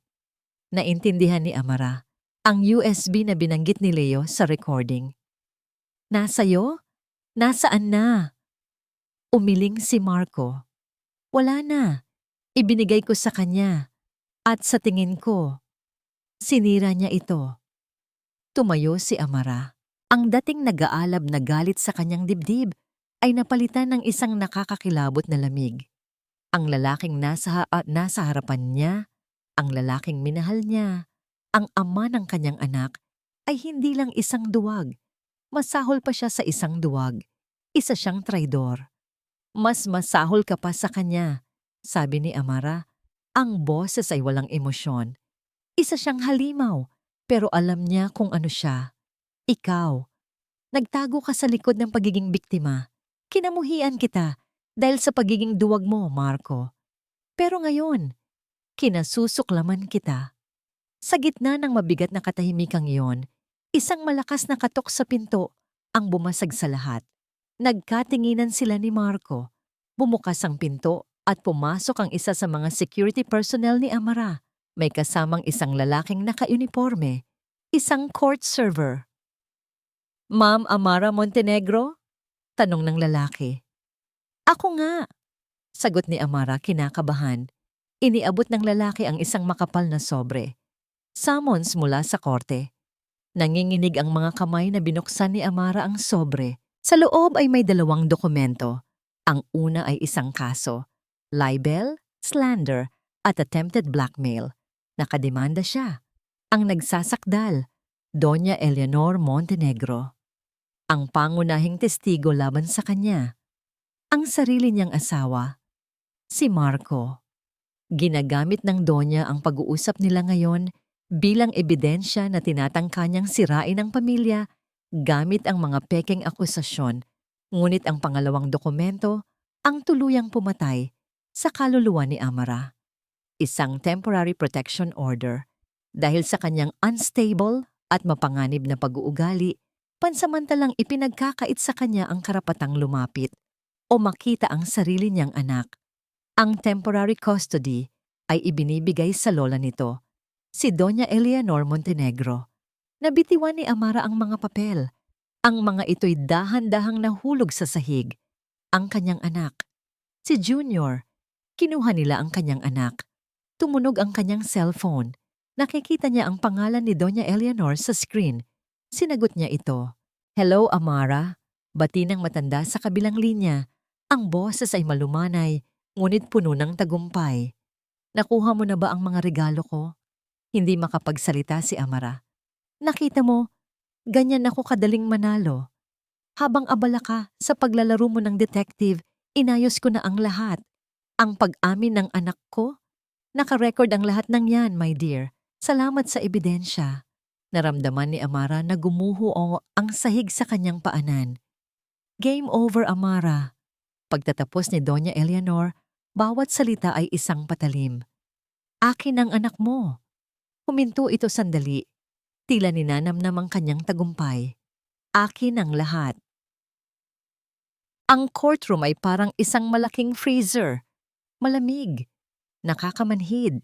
Naintindihan ni Amara. Ang USB na binanggit ni Leo sa recording. Nasa'yo? Nasaan na? Umiling si Marco. Wala na. Ibinigay ko sa kanya. At sa tingin ko, sinira niya ito. Tumayo si Amara. Ang dating nag-aalab na galit sa kanyang dibdib ay napalitan ng isang nakakakilabot na lamig. Ang lalaking nasa harapan niya, ang lalaking minahal niya, ang ama ng kanyang anak, ay hindi lang isang duwag. Masahol pa siya sa isang duwag. Isa siyang traidor. Mas masahol ka pa sa kanya, sabi ni Amara. Ang boses ay walang emosyon. Isa siyang halimaw, pero alam niya kung ano siya. Ikaw. Nagtago ka sa likod ng pagiging biktima. Kinamuhian kita dahil sa pagiging duwag mo, Marco. Pero ngayon, kinasusuklaman kita. Sa gitna ng mabigat na katahimikang iyon, isang malakas na katok sa pinto ang bumasag sa lahat. Nagkatinginan sila ni Marco. Bumukas ang pinto at pumasok ang isa sa mga security personnel ni Amara. May kasamang isang lalaking naka-uniforme, isang court server. Ma'am Amara Montenegro? Tanong ng lalaki. Ako nga, sagot ni Amara kinakabahan. Iniabot ng lalaki ang isang makapal na sobre. Summons mula sa korte. Nanginginig ang mga kamay na binuksan ni Amara ang sobre. Sa loob ay may 2 dokumento. Ang una ay isang kaso, libel, slander, at attempted blackmail. Nakademanda siya. Ang nagsasakdal, Doña Eleanor Montenegro. Ang pangunahing testigo laban sa kanya, ang sarili niyang asawa, si Marco. Ginagamit ng Doña ang pag-uusap nila ngayon bilang ebidensya na tinatangka niyang sirain ang pamilya gamit ang mga pekeng akusasyon. Ngunit ang pangalawang dokumento ang tuluyang pumatay sa kaluluwa ni Amara. Isang temporary protection order. Dahil sa kanyang unstable at mapanganib na pag-uugali, pansamantalang ipinagkakait sa kanya ang karapatang lumapit o makita ang sarili niyang anak. Ang temporary custody ay ibinibigay sa lola nito, si Doña Eleanor Montenegro. Nabitiwan ni Amara ang mga papel. Ang mga ito'y dahan-dahang nahulog sa sahig. Ang kanyang anak. Si Junior. Kinuha nila ang kanyang anak. Tumunog ang kanyang cellphone. Nakikita niya ang pangalan ni Doña Eleanor sa screen. Sinagot niya ito. Hello, Amara. Bati ng matanda sa kabilang linya. Ang boses ay malumanay, ngunit puno ng tagumpay. Nakuha mo na ba ang mga regalo ko? Hindi makapagsalita si Amara. Nakita mo, ganyan ako kadaling manalo. Habang abala ka sa paglalaro mo ng detective, inayos ko na ang lahat. Ang pag-amin ng anak ko? Nakarecord ang lahat ng yan, my dear. Salamat sa ebidensya. Naramdaman ni Amara na gumuho ang sahig sa kanyang paanan. Game over, Amara. Pagtatapos ni Doña Eleanor, bawat salita ay isang patalim. Akin ang anak mo. Huminto ito sandali. Tila ninanamnam ang kanyang tagumpay. Akin ang lahat. Ang courtroom ay parang isang malaking freezer. Malamig. Nakakamanhid.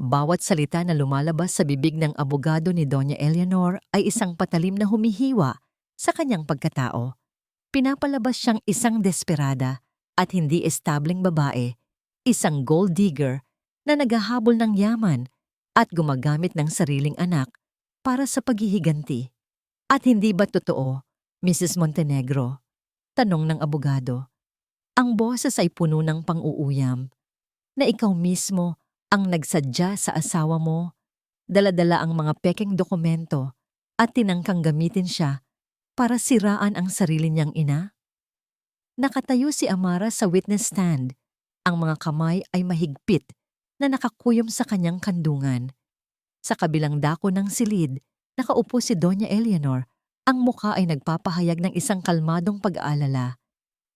Bawat salita na lumalabas sa bibig ng abogado ni Doña Eleanor ay isang patalim na humihiwa sa kanyang pagkatao. Pinapalabas siyang isang desperada at hindi establing babae, isang gold digger na naghahabol ng yaman at gumagamit ng sariling anak para sa paghihiganti. At hindi ba totoo, Mrs. Montenegro? Tanong ng abogado. Ang boses ay puno ng pang-uuyam na ikaw mismo ang nagsadya sa asawa mo, dala-dala ang mga pekeng dokumento at tinangkang gamitin siya para siraan ang sarili niyang ina? Nakatayo si Amara sa witness stand. Ang mga kamay ay mahigpit na nakakuyom sa kanyang kandungan. Sa kabilang dako ng silid, nakaupo si Doña Eleanor. Ang mukha ay nagpapahayag ng isang kalmadong pag-aalala.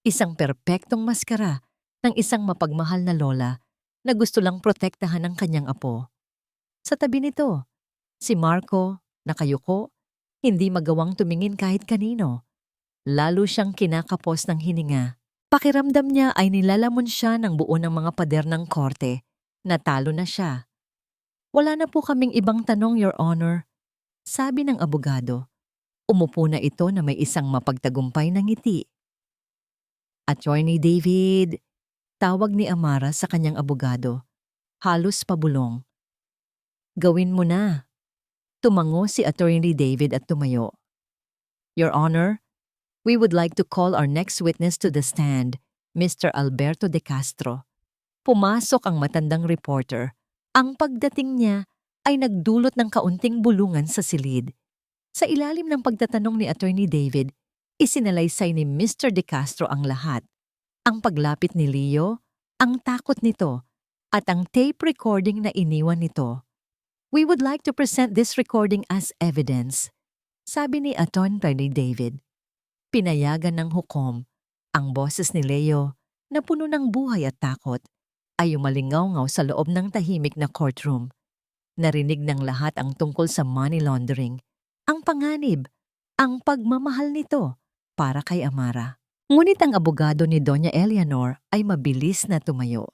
Isang perpektong maskara ng isang mapagmahal na lola na gusto lang protektahan ang kanyang apo. Sa tabi nito, si Marco, nakayuko, hindi magawang tumingin kahit kanino. Lalo siyang kinakapos ng hininga. Pakiramdam niya ay nilalamon siya ng buo ng mga pader ng korte. Natalo na siya. Wala na po kaming ibang tanong, Your Honor. Sabi ng abogado. Umupo na ito na may isang mapagtagumpay na ngiti. Attorney David, tawag ni Amara sa kanyang abogado. Halos pabulong. Gawin mo na. Tumango si Attorney David at tumayo. Your Honor, we would like to call our next witness to the stand, Mr. Alberto de Castro. Pumasok ang matandang reporter. Ang pagdating niya ay nagdulot ng kaunting bulungan sa silid. Sa ilalim ng pagtatanong ni Attorney David, isinalaysay ni Mr. De Castro ang lahat. Ang paglapit ni Leo, ang takot nito, at ang tape recording na iniwan nito. We would like to present this recording as evidence, sabi ni Attorney David. Pinayagan ng hukom, ang boses ni Leo, na puno ng buhay at takot, ay umalingaw-ngaw sa loob ng tahimik na courtroom. Narinig ng lahat ang tungkol sa money laundering, ang panganib, ang pagmamahal nito para kay Amara. Ngunit ang abogado ni Doña Eleanor ay mabilis na tumayo.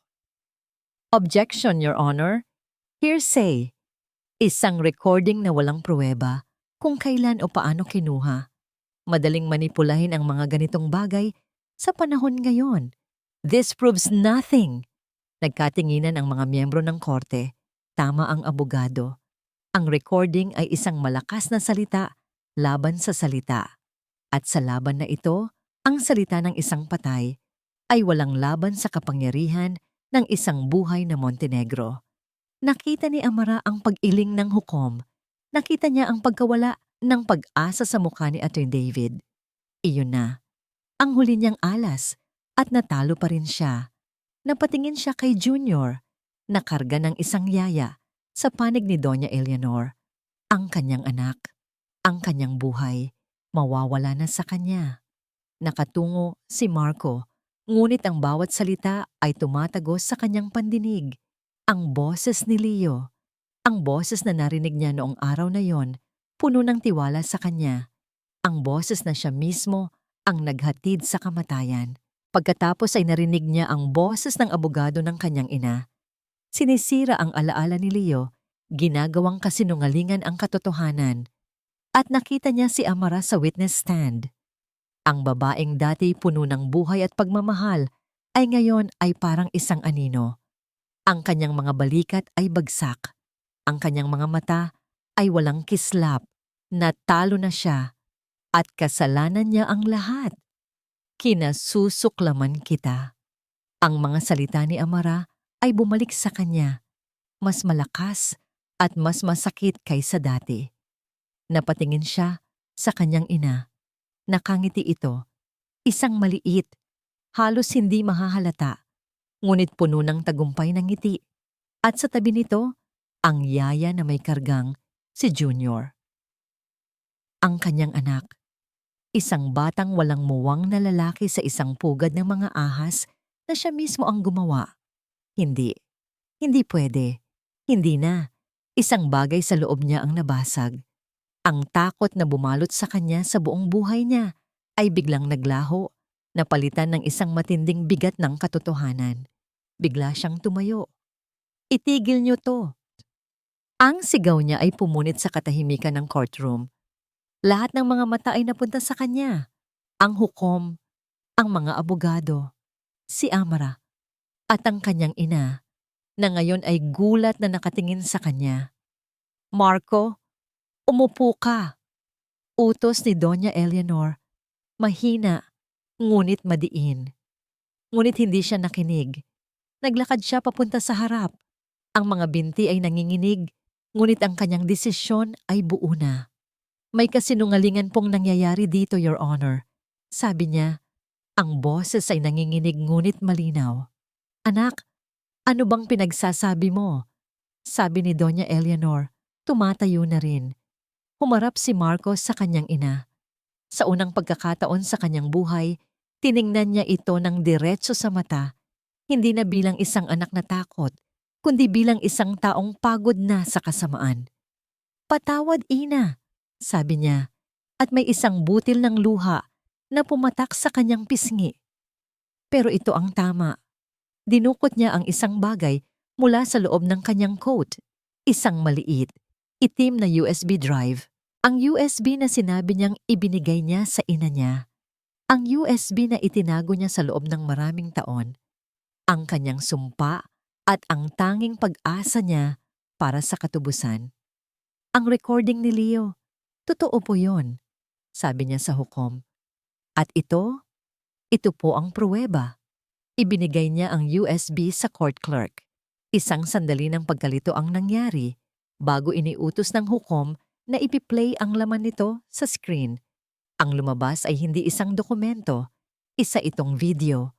Objection, Your Honor. Hearsay. Isang recording na walang pruweba kung kailan o paano kinuha. Madaling manipulahin ang mga ganitong bagay sa panahon ngayon. This proves nothing. Nagkatinginan ang mga miyembro ng korte. Tama ang abogado. Ang recording ay isang malakas na salita laban sa salita. At sa laban na ito, ang salita ng isang patay ay walang laban sa kapangyarihan ng isang buhay na Montenegro. Nakita ni Amara ang pag-iling ng hukom. Nakita niya ang pagkawala ng pag-asa sa mukha ni Atty. David. Iyon na. Ang huli niyang alas at natalo pa rin siya. Napatingin siya kay Junior, nakarga ng isang yaya sa panig ni Doña Eleanor. Ang kanyang anak, ang kanyang buhay, mawawala na sa kanya. Nakatungo si Marco, ngunit ang bawat salita ay tumatagos sa kanyang pandinig. Ang boses ni Leo, ang boses na narinig niya noong araw na yon, puno ng tiwala sa kanya. Ang boses na siya mismo ang naghatid sa kamatayan. Pagkatapos ay narinig niya ang boses ng abogado ng kanyang ina. Sinisira ang alaala ni Leo, ginagawang kasinungalingan ang katotohanan. at nakita niya si Amara sa witness stand. Ang babaeng dati puno ng buhay at pagmamahal ay ngayon ay parang isang anino. Ang kanyang mga balikat ay bagsak. Ang kanyang mga mata ay walang kislap. Natalo na siya at kasalanan niya ang lahat. Kinasusuklaman kita. Ang mga salita ni Amara ay bumalik sa kanya, mas malakas at mas masakit kaysa dati. Napatingin siya sa kanyang ina. Nakangiti ito, isang maliit, halos hindi mahahalata, ngunit puno ng tagumpay ng ngiti. At sa tabi nito, ang yaya na may kargang si Junior. Ang kanyang anak, isang batang walang muwang na lalaki sa isang pugad ng mga ahas na siya mismo ang gumawa. Hindi pwede. Hindi na. Isang bagay sa loob niya ang nabasag. Ang takot na bumalot sa kanya sa buong buhay niya ay biglang naglaho, napalitan ng isang matinding bigat ng katotohanan. Bigla siyang tumayo. Itigil niyo to. Ang sigaw niya ay pumunit sa katahimikan ng courtroom. Lahat ng mga mata ay napunta sa kanya. Ang hukom, ang mga abogado, si Amara, at ang kanyang ina, na ngayon ay gulat na nakatingin sa kanya. Marco, umupo ka. Utos ni Doña Eleanor. Mahina, ngunit madiin. Ngunit hindi siya nakinig. Naglakad siya papunta sa harap. Ang mga binti ay nanginginig, ngunit ang kanyang desisyon ay buo na. May kasinungalingan pong nangyayari dito, Your Honor. Sabi niya, ang boses ay nanginginig ngunit malinaw. Anak, ano bang pinagsasabi mo? Sabi ni Doña Eleanor, tumatayo na rin. Humarap si Marcos sa kanyang ina. Sa unang pagkakataon sa kanyang buhay, tiningnan niya ito ng diretso sa mata, hindi na bilang isang anak na takot, kundi bilang isang taong pagod na sa kasamaan. Patawad, ina, sabi niya, at may isang butil ng luha na pumatak sa kanyang pisngi. Pero ito ang tama. Dinukot niya ang isang bagay mula sa loob ng kanyang coat, isang maliit, itim na USB drive. Ang USB na sinabi niyang ibinigay niya sa ina niya. Ang USB na itinago niya sa loob ng maraming taon. Ang kanyang sumpa at ang tanging pag-asa niya para sa katubusan. Ang recording ni Leo, totoo po yun, sabi niya sa hukom. At ito po ang pruweba. Ibinigay niya ang USB sa court clerk. Isang sandali ng pagkalito ang nangyari bago iniutos ng hukom na ipi-play ang laman nito sa screen. Ang lumabas ay hindi isang dokumento, isa itong video.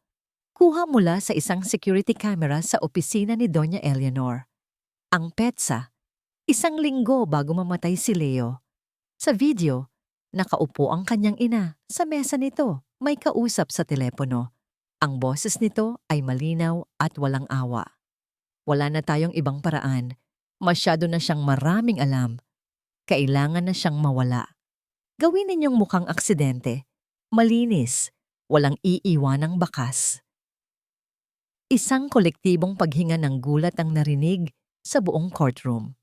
Kuha mula sa isang security camera sa opisina ni Doña Eleanor. Ang petsa, isang linggo bago mamatay si Leo. Sa video, nakaupo ang kanyang ina sa mesa nito, may kausap sa telepono. Ang boses nito ay malinaw at walang awa. Wala na tayong ibang paraan. Masyado na siyang maraming alam. Kailangan na siyang mawala. Gawin ninyong mukhang aksidente. Malinis. Walang iiwanang bakas. Isang kolektibong paghinga ng gulat ang narinig sa buong courtroom.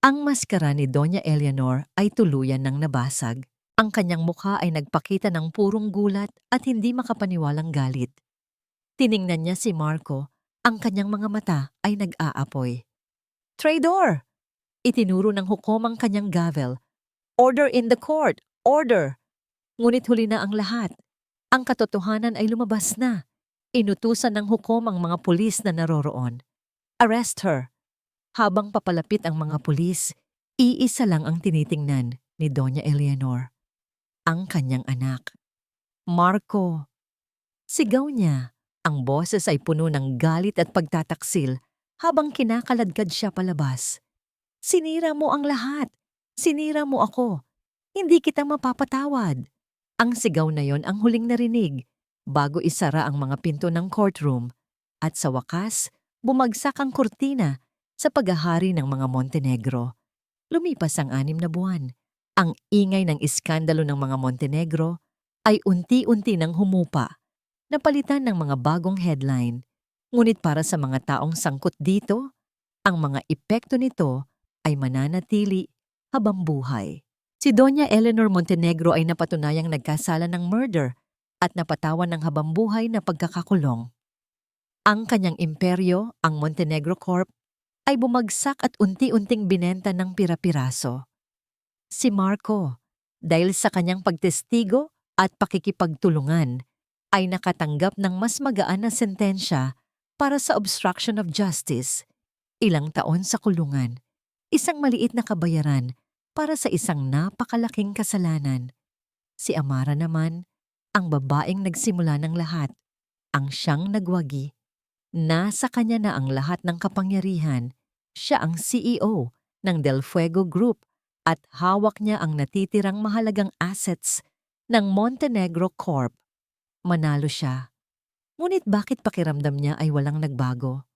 Ang maskara ni Doña Eleanor ay tuluyan ng nabasag. Ang kanyang mukha ay nagpakita ng purong gulat at hindi makapaniwalang galit. Tiningnan niya si Marco, ang kanyang mga mata ay nag-aapoy. Traidor! Itinuro ng hukom ang kanyang gavel. Order in the court! Order! Ngunit huli na ang lahat. Ang katotohanan ay lumabas na. Inutusan ng hukom ang mga pulis na naroroon. Arrest her! Habang papalapit ang mga pulis, iisa lang ang tinitingnan ni Doña Eleanor. Ang kanyang anak. Marco! Sigaw niya. Ang boses ay puno ng galit at pagtataksil habang kinakaladkad siya palabas. Sinira mo ang lahat. Sinira mo ako. Hindi kita mapapatawad. Ang sigaw na yon ang huling narinig bago isara ang mga pinto ng courtroom at sa wakas, bumagsak ang kurtina sa paghahari ng mga Montenegro. Lumipas ang 6 na buwan. Ang ingay ng iskandalo ng mga Montenegro ay unti-unti nang humupa, napalitan ng mga bagong headline. Ngunit para sa mga taong sangkot dito, ang mga epekto nito ay mananatili habang buhay. Si Doña Eleanor Montenegro ay napatunayang nagkasala ng murder at napatawan ng habambuhay na pagkakakulong. Ang kanyang imperyo, ang Montenegro Corp, ay bumagsak at unti-unting binenta ng pira-piraso. Si Marco, dahil sa kanyang pagtestigo at pakikipagtulungan, ay nakatanggap ng mas magaan na sentensya para sa obstruction of justice, ilang taon sa kulungan, isang maliit na kabayaran para sa isang napakalaking kasalanan. Si Amara naman, ang babaeng nagsimula ng lahat, ang siyang nagwagi. Nasa kanya na ang lahat ng kapangyarihan. Siya ang CEO ng Del Fuego Group at hawak niya ang natitirang mahalagang assets ng Montenegro Corp. Manalo siya. Ngunit bakit pakiramdam niya ay walang nagbago?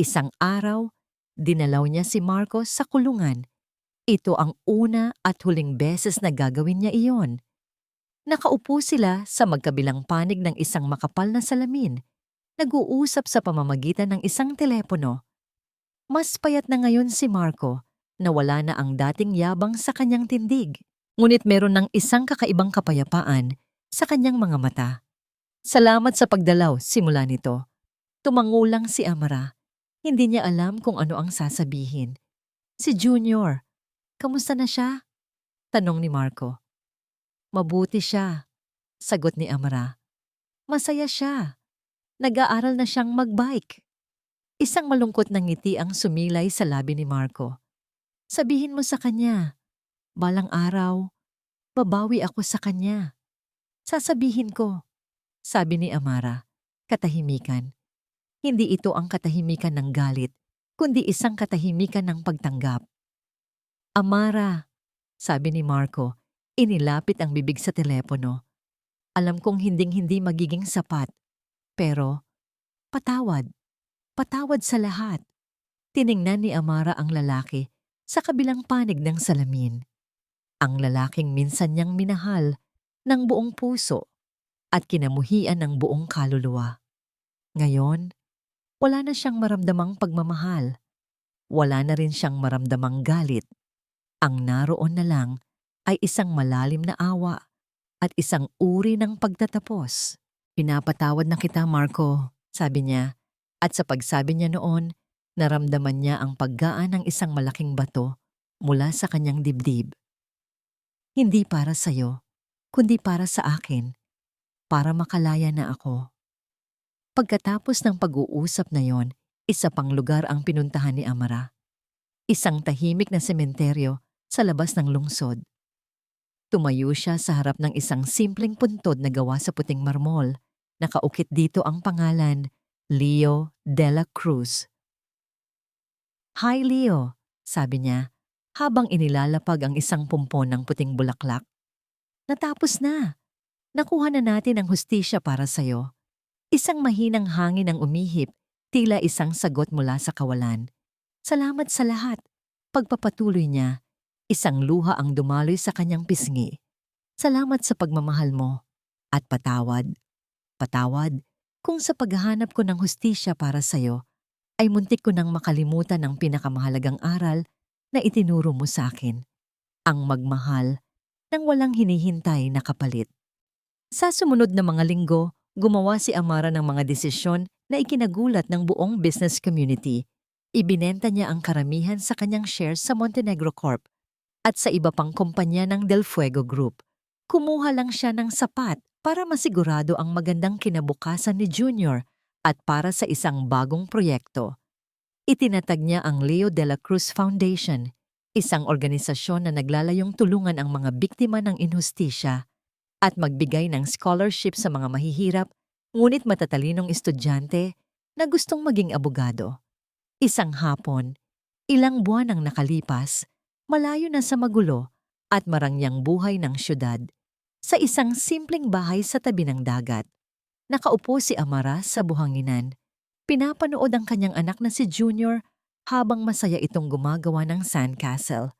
Isang araw, dinalaw niya si Marcos sa kulungan. Ito ang una at huling beses na gagawin niya iyon. Nakaupo sila sa magkabilang panig ng isang makapal na salamin, nag-uusap sa pamamagitan ng isang telepono. Mas payat na ngayon si Marco na wala na ang dating yabang sa kanyang tindig. Ngunit meron ng isang kakaibang kapayapaan sa kanyang mga mata. Salamat sa pagdalaw simula nito. Tumangulang si Amara. Hindi niya alam kung ano ang sasabihin. Si Junior, kamusta na siya? Tanong ni Marco. Mabuti siya, sagot ni Amara. Masaya siya. Nag-aaral na siyang magbike. Isang malungkot na ngiti ang sumilay sa labi ni Marco. Sabihin mo sa kanya, balang araw, babawi ako sa kanya. Sasabihin ko, sabi ni Amara, katahimikan. Hindi ito ang katahimikan ng galit, kundi isang katahimikan ng pagtanggap. Amara, sabi ni Marco, inilapit ang bibig sa telepono. Alam kong hinding-hindi magiging sapat. Pero, patawad. Patawad sa lahat. Tiningnan ni Amara ang lalaki sa kabilang panig ng salamin. Ang lalaking minsan niyang minahal ng buong puso at kinamuhian ng buong kaluluwa. Ngayon, wala na siyang maramdamang pagmamahal. Wala na rin siyang maramdamang galit. Ang naroon na lang ay isang malalim na awa at isang uri ng pagtatapos. Pinapatawad na kita, Marco, sabi niya. At sa pagsabi niya noon, naramdaman niya ang paggaan ng isang malaking bato mula sa kanyang dibdib. Hindi para sa'yo, kundi para sa akin, para makalaya na ako. Pagkatapos ng pag-uusap na yon, isa pang lugar ang pinuntahan ni Amara. Isang tahimik na sementeryo sa labas ng lungsod. Tumayo siya sa harap ng isang simpleng puntod na gawa sa puting marmol. Nakaukit dito ang pangalan, Leo de la Cruz. Hi Leo, sabi niya, habang inilalapag ang isang pumpon ng puting bulaklak. Natapos na. Nakuha na natin ang hustisya para sa'yo. Isang mahinang hangin ang umihip, tila isang sagot mula sa kawalan. Salamat sa lahat. Pagpapatuloy niya, isang luha ang dumaloy sa kanyang pisngi. Salamat sa pagmamahal mo. At patawad. Patawad kung sa paghahanap ko ng hustisya para sa'yo, ay muntik ko nang makalimutan ang pinakamahalagang aral na itinuro mo sa akin. Ang magmahal nang walang hinihintay na kapalit. Sa sumunod na mga linggo, gumawa si Amara ng mga desisyon na ikinagulat ng buong business community. Ibinenta niya ang karamihan sa kanyang shares sa Montenegro Corp at sa iba pang kumpanya ng Del Fuego Group. Kumuha lang siya ng sapat para masigurado ang magandang kinabukasan ni Junior at para sa isang bagong proyekto. Itinatag niya ang Leo de la Cruz Foundation, isang organisasyon na naglalayong tulungan ang mga biktima ng inhustisya at magbigay ng scholarship sa mga mahihirap ngunit matatalinong estudyante na gustong maging abogado. Isang hapon, ilang buwan ang nakalipas, malayo na sa magulo at marangyang buhay ng syudad. Sa isang simpleng bahay sa tabi ng dagat, nakaupo si Amara sa buhanginan. Pinapanood ang kanyang anak na si Junior habang masaya itong gumagawa ng sandcastle.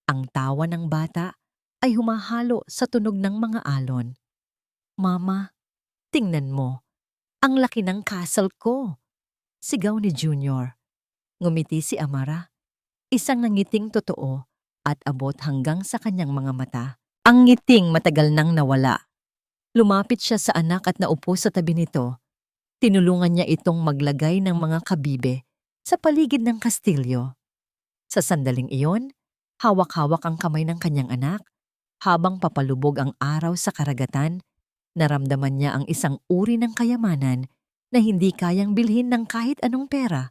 Ang tawa ng bata ay humahalo sa tunog ng mga alon. Mama, tingnan mo, ang laki ng castle ko, sigaw ni Junior. Ngumiti si Amara, isang nangiting totoo at abot hanggang sa kanyang mga mata. Ang ngiting matagal nang nawala. Lumapit siya sa anak at naupo sa tabi nito. Tinulungan niya itong maglagay ng mga kabibe sa paligid ng kastilyo. Sa sandaling iyon, hawak-hawak ang kamay ng kanyang anak. Habang papalubog ang araw sa karagatan, naramdaman niya ang isang uri ng kayamanan na hindi kayang bilhin ng kahit anong pera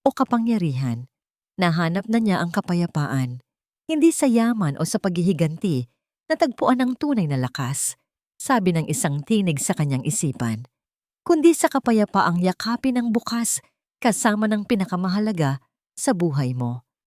o kapangyarihan. Nahanap na niya ang kapayapaan, hindi sa yaman o sa paghihiganti, natagpuan ang tunay na lakas, sabi ng isang tinig sa kanyang isipan, kundi sa kapayapaang yakapin ng bukas kasama ng pinakamahalaga sa buhay mo.